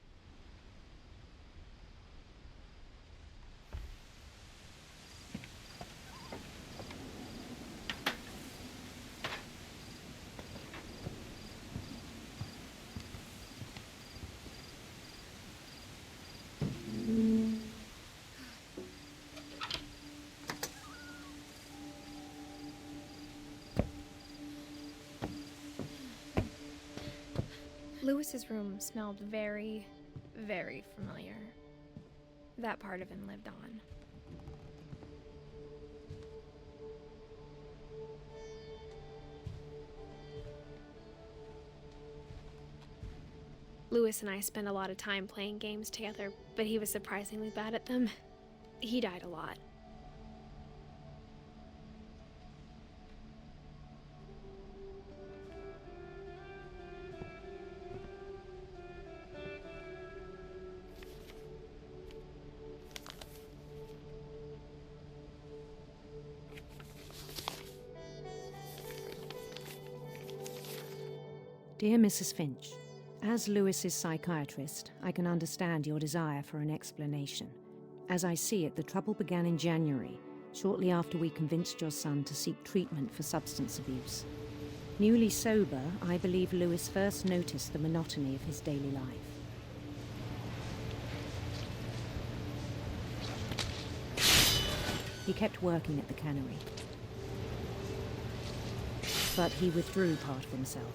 Speaker 1: Louis's room smelled very, very familiar. That part of him lived on. Louis and I spent a lot of time playing games together, but he was surprisingly bad at them. He died a lot.
Speaker 15: Dear Mrs. Finch, as Louis's psychiatrist, I can understand your desire for an explanation. As I see it, the trouble began in January, shortly after we convinced your son to seek treatment for substance abuse. Newly sober, I believe Louis first noticed the monotony of his daily life. He kept working at the cannery, but he withdrew part of himself.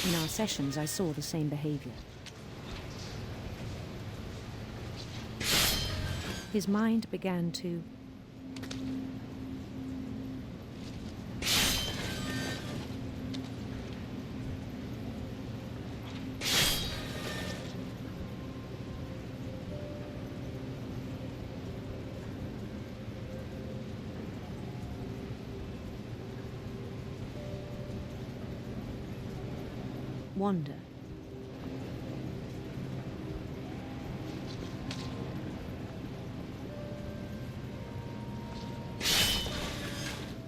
Speaker 15: In our sessions, I saw the same behavior. His mind began to wander.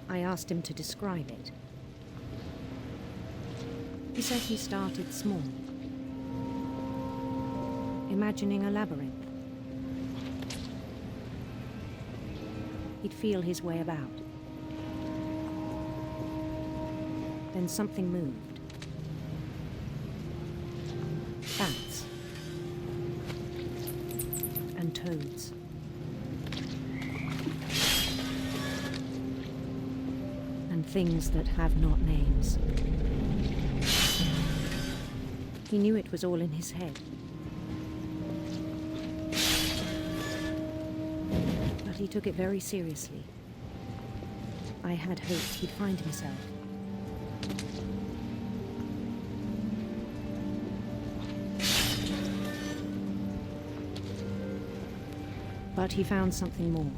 Speaker 15: I asked him to describe it. He said he started small, imagining a labyrinth. He'd feel his way about. Then something moved. Bats and toads. And things that have not names. He knew it was all in his head. But he took it very seriously. I had hoped he'd find himself. But he found something more.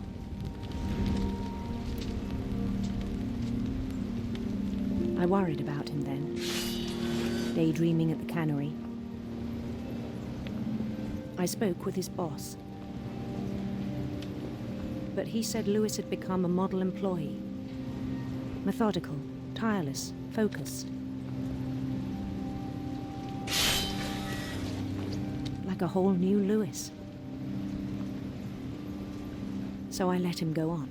Speaker 15: I worried about him then, daydreaming at the cannery. I spoke with his boss. But he said Lewis had become a model employee. Methodical, tireless, focused. Like a whole new Lewis. So I let him go on.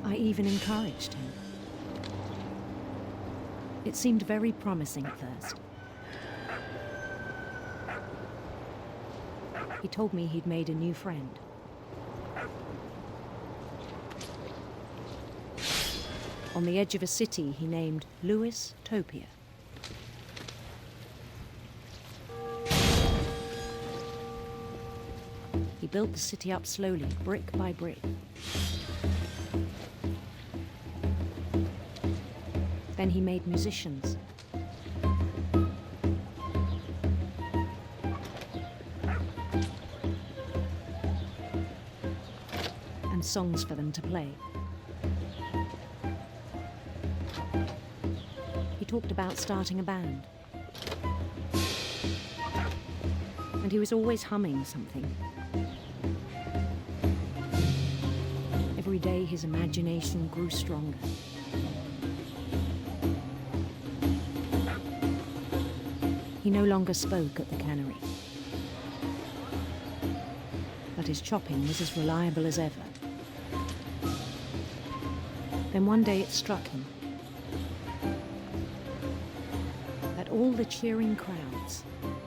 Speaker 15: I even encouraged him. It seemed very promising at first. He told me he'd made a new friend. On the edge of a city he named Lewis Topia. He built the city up slowly, brick by brick. Then he made musicians. And songs for them to play. He talked about starting a band. And he was always humming something. Every day his imagination grew stronger. He no longer spoke at the cannery. But his chopping was as reliable as ever. Then one day it struck him that all the cheering crowds,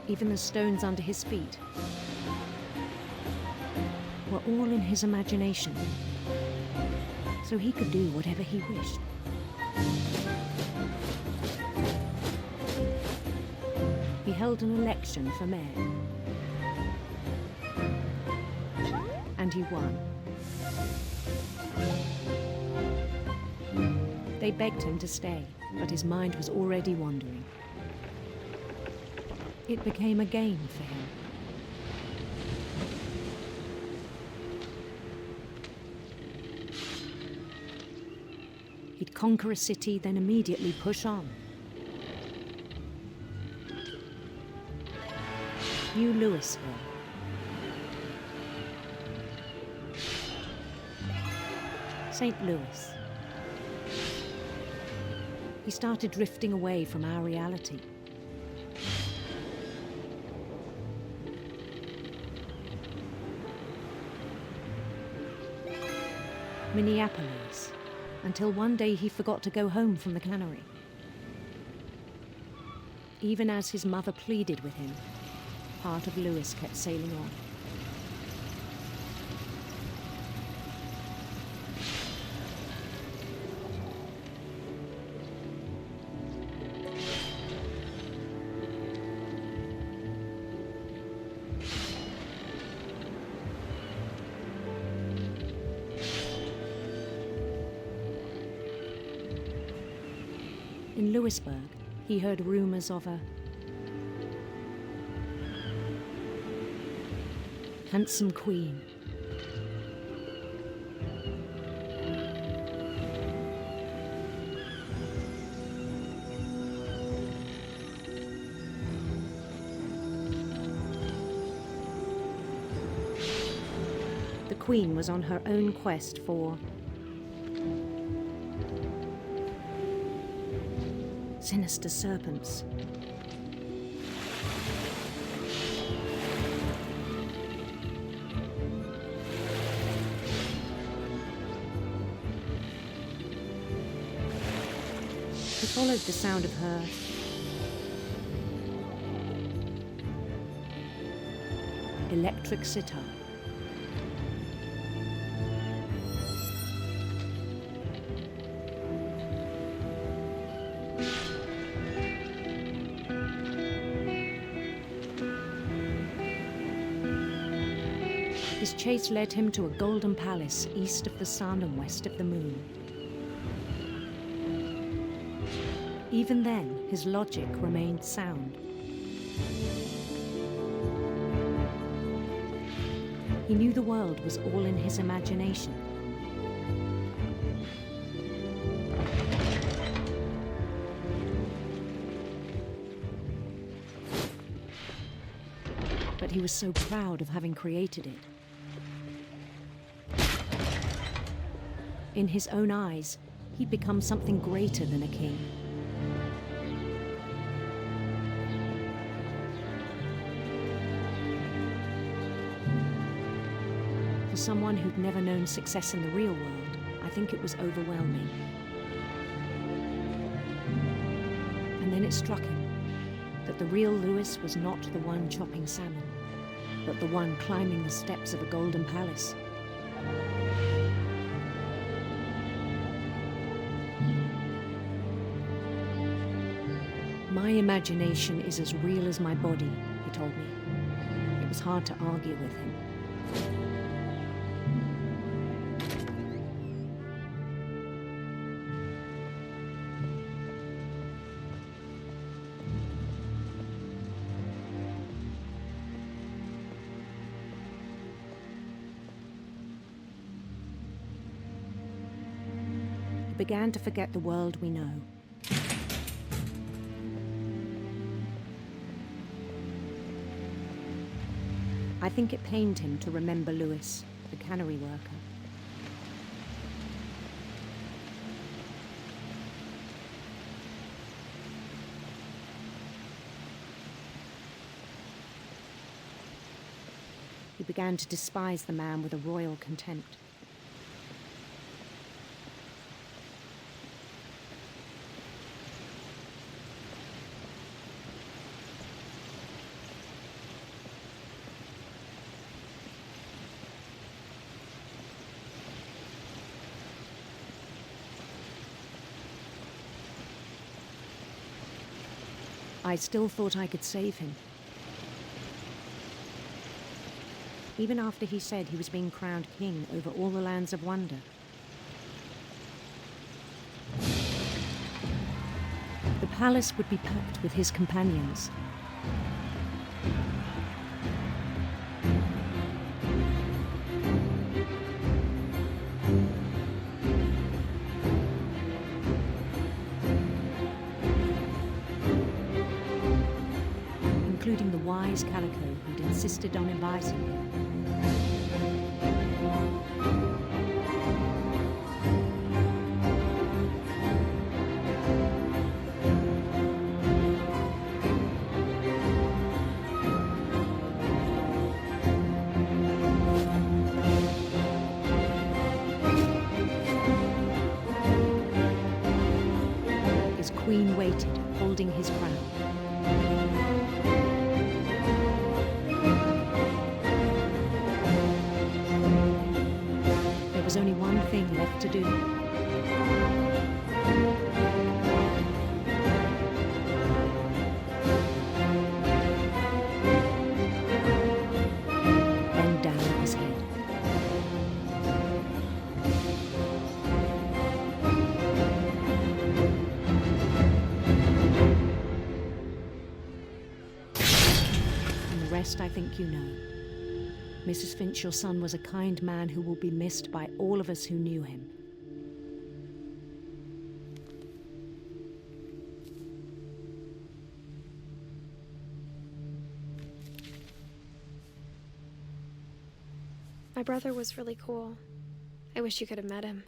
Speaker 15: even the stones under his feet, were all in his imagination, so he could do whatever he wished. He held an election for mayor. And he won. They begged him to stay, but his mind was already wandering. It became a game for him. He'd conquer a city, then immediately push on. New Louisville. St. Louis. He started drifting away from our reality. Minneapolis, until one day he forgot to go home from the cannery. Even as his mother pleaded with him, part of Lewis kept sailing on. In Louisburg, he heard rumors of a handsome queen. The queen was on her own quest for sinister serpents. He followed the sound of her electric sitar. His chase led him to a golden palace east of the sun and west of the moon. Even then, his logic remained sound. He knew the world was all in his imagination. But he was so proud of having created it. In his own eyes, he'd become something greater than a king. For someone who'd never known success in the real world, I think it was overwhelming. And then it struck him that the real Lewis was not the one chopping salmon, but the one climbing the steps of a golden palace. My imagination is as real as my body, he told me. It was hard to argue with him. He began to forget the world we know. I think it pained him to remember Lewis, the cannery worker. He began to despise the man with a royal contempt. I still thought I could save him. Even after he said he was being crowned king over all the lands of wonder. The palace would be packed with his companions. Including the wise Calico who'd insisted on inviting him. His queen waited, holding his crown. There was only one thing left to do. Bend down his head. And the rest I think you know. Mrs. Finch, your son was a kind man who will be missed by all of us who knew him.
Speaker 1: My brother was really cool. I wish you could have met him.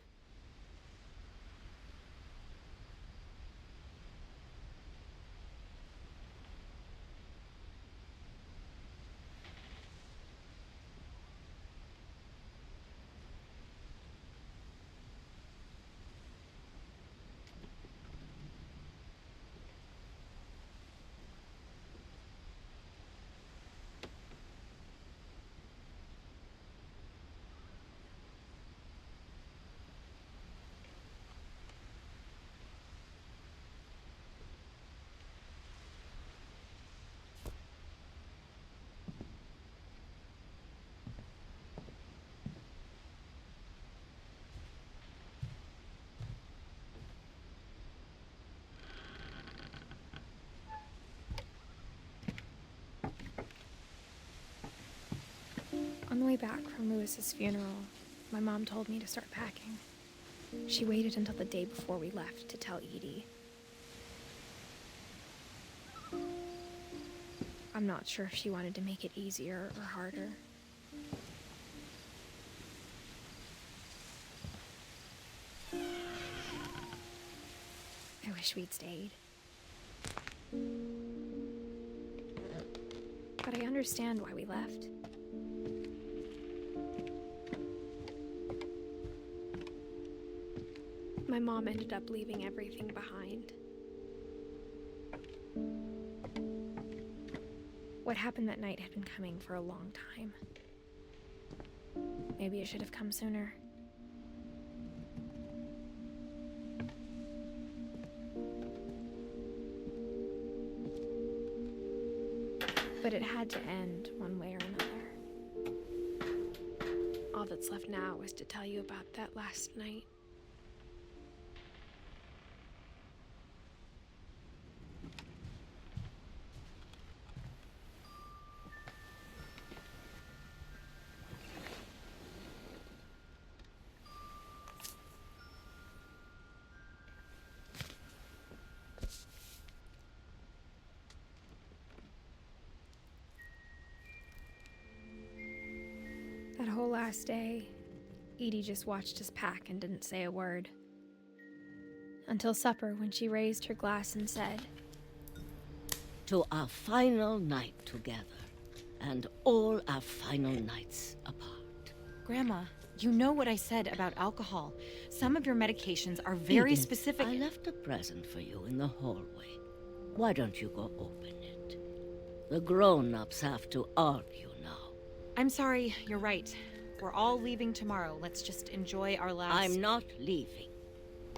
Speaker 1: back from Lewis's funeral, my mom told me to start packing. She waited until the day before we left to tell Edie. I'm not sure if she wanted to make it easier or harder. I wish we'd stayed. But I understand why we left. My mom ended up leaving everything behind. What happened that night had been coming for a long time. Maybe it should have come sooner. But it had to end one way or another. All that's left now is to tell you about that last night. That whole last day, Edie just watched us pack and didn't say a word. Until supper, when she raised her glass and said,
Speaker 16: "To our final night together, and all our final nights apart."
Speaker 17: Grandma, you know what I said about alcohol. Some of your medications are very
Speaker 16: Edith,
Speaker 17: specific.
Speaker 16: I left a present for you in the hallway. Why don't you go open it? The grown-ups have to argue now.
Speaker 17: I'm sorry, you're right. We're all leaving tomorrow. Let's just enjoy our last...
Speaker 16: I'm not leaving.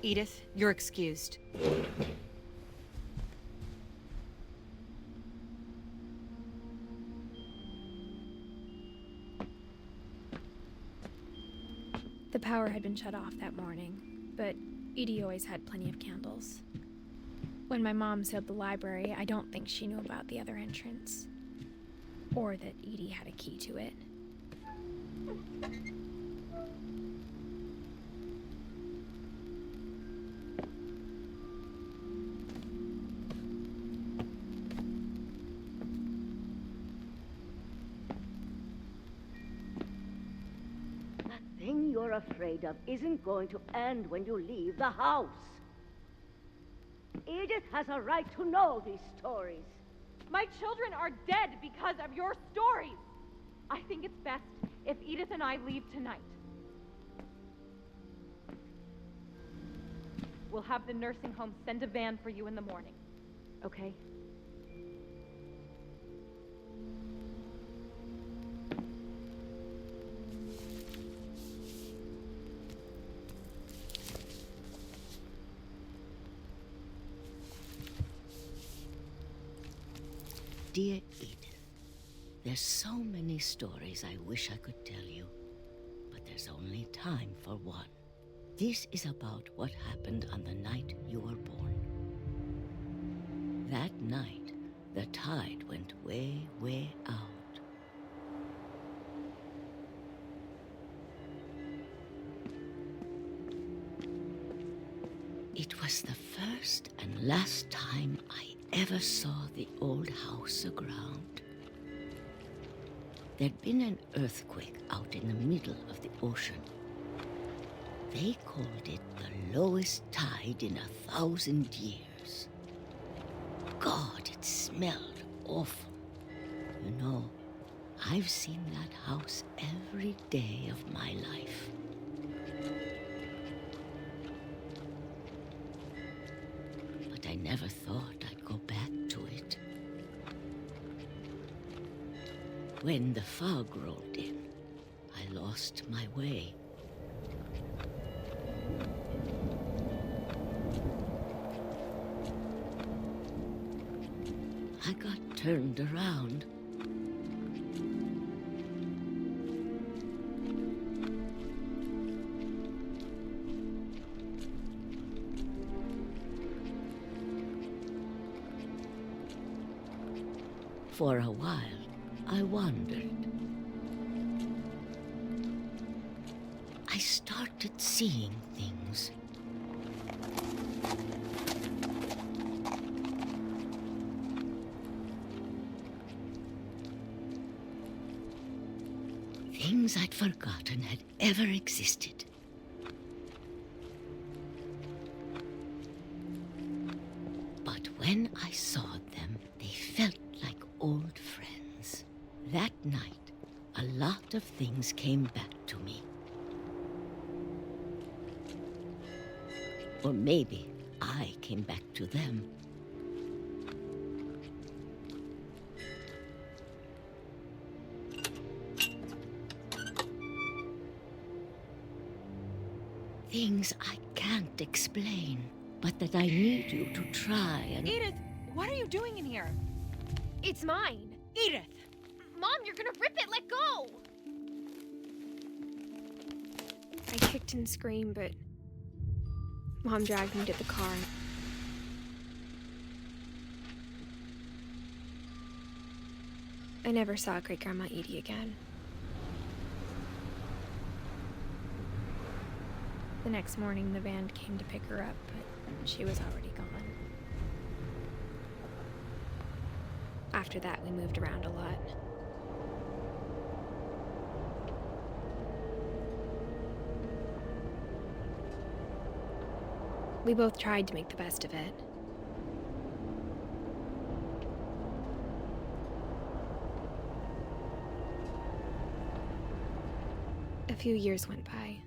Speaker 17: Edith, you're excused.
Speaker 1: The power had been shut off that morning, but Edie always had plenty of candles. When my mom sealed the library, I don't think she knew about the other entrance. Or that Edie had a key to it.
Speaker 16: That thing you're afraid of isn't going to end when you leave the house. Edith has a right to know these stories.
Speaker 13: My children are dead because of your stories. I think it's best if Edith and I leave tonight. We'll have the nursing home send a van for you in the morning, okay?
Speaker 16: Dear Edith, there's so many stories I wish I could tell you, but there's only time for one. This is about what happened on the night you were born. That night, the tide went way, way out. It was the first and last time I ever saw the old house aground. There'd been an earthquake out in the middle of the ocean. They called it the lowest tide in 1,000 years. God, it smelled awful. You know, I've seen that house every day of my life. But I never thought I'd go back to it. When the fog rolled in, I lost my way. I got turned around. For a while, I wandered. started seeing things. Things I'd forgotten had ever existed. But when I saw them, they felt like old friends. That night, a lot of things came back to me. Or maybe I came back to them. Things I can't explain, but that I need you to try and...
Speaker 17: Edith, what are you doing in here?
Speaker 1: It's mine.
Speaker 17: Edith!
Speaker 1: Mom, you're gonna rip it! Let go! I kicked and screamed, but Mom dragged me to the car. I never saw Great-Grandma Edie again. The next morning, the van came to pick her up, but she was already gone. After that, we moved around a lot. We both tried to make the best of it. A few years went by.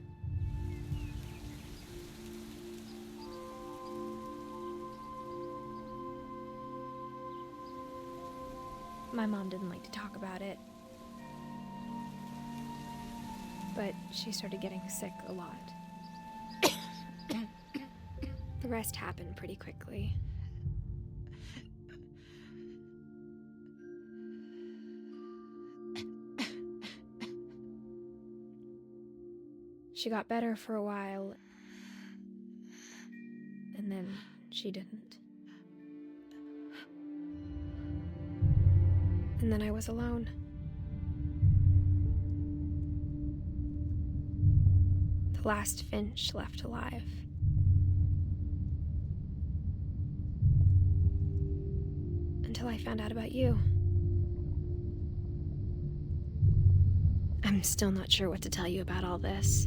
Speaker 1: My mom didn't like to talk about it, but she started getting sick a lot. The rest happened pretty quickly. She got better for a while, and then she didn't. And then I was alone. The last Finch left alive. Until I found out about you. I'm still not sure what to tell you about all this.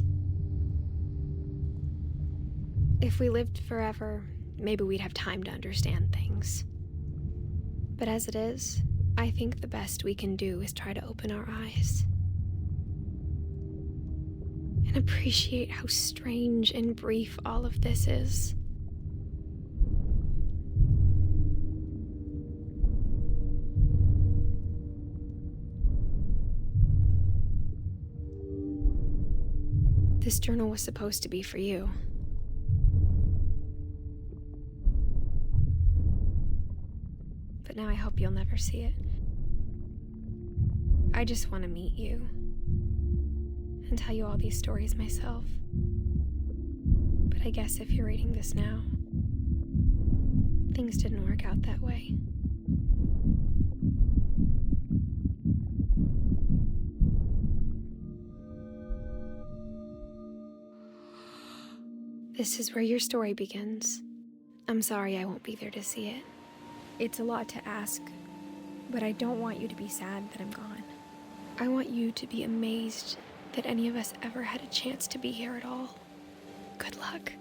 Speaker 1: If we lived forever, maybe we'd have time to understand things. But as it is, I think the best we can do is try to open our eyes and appreciate how strange and brief all of this is. This journal was supposed to be for you. But now I hope you'll never see it. I just want to meet you and tell you all these stories myself. But I guess if you're reading this now, things didn't work out that way. This is where your story begins. I'm sorry I won't be there to see it. It's a lot to ask, but I don't want you to be sad that I'm gone. I want you to be amazed that any of us ever had a chance to be here at all. Good luck.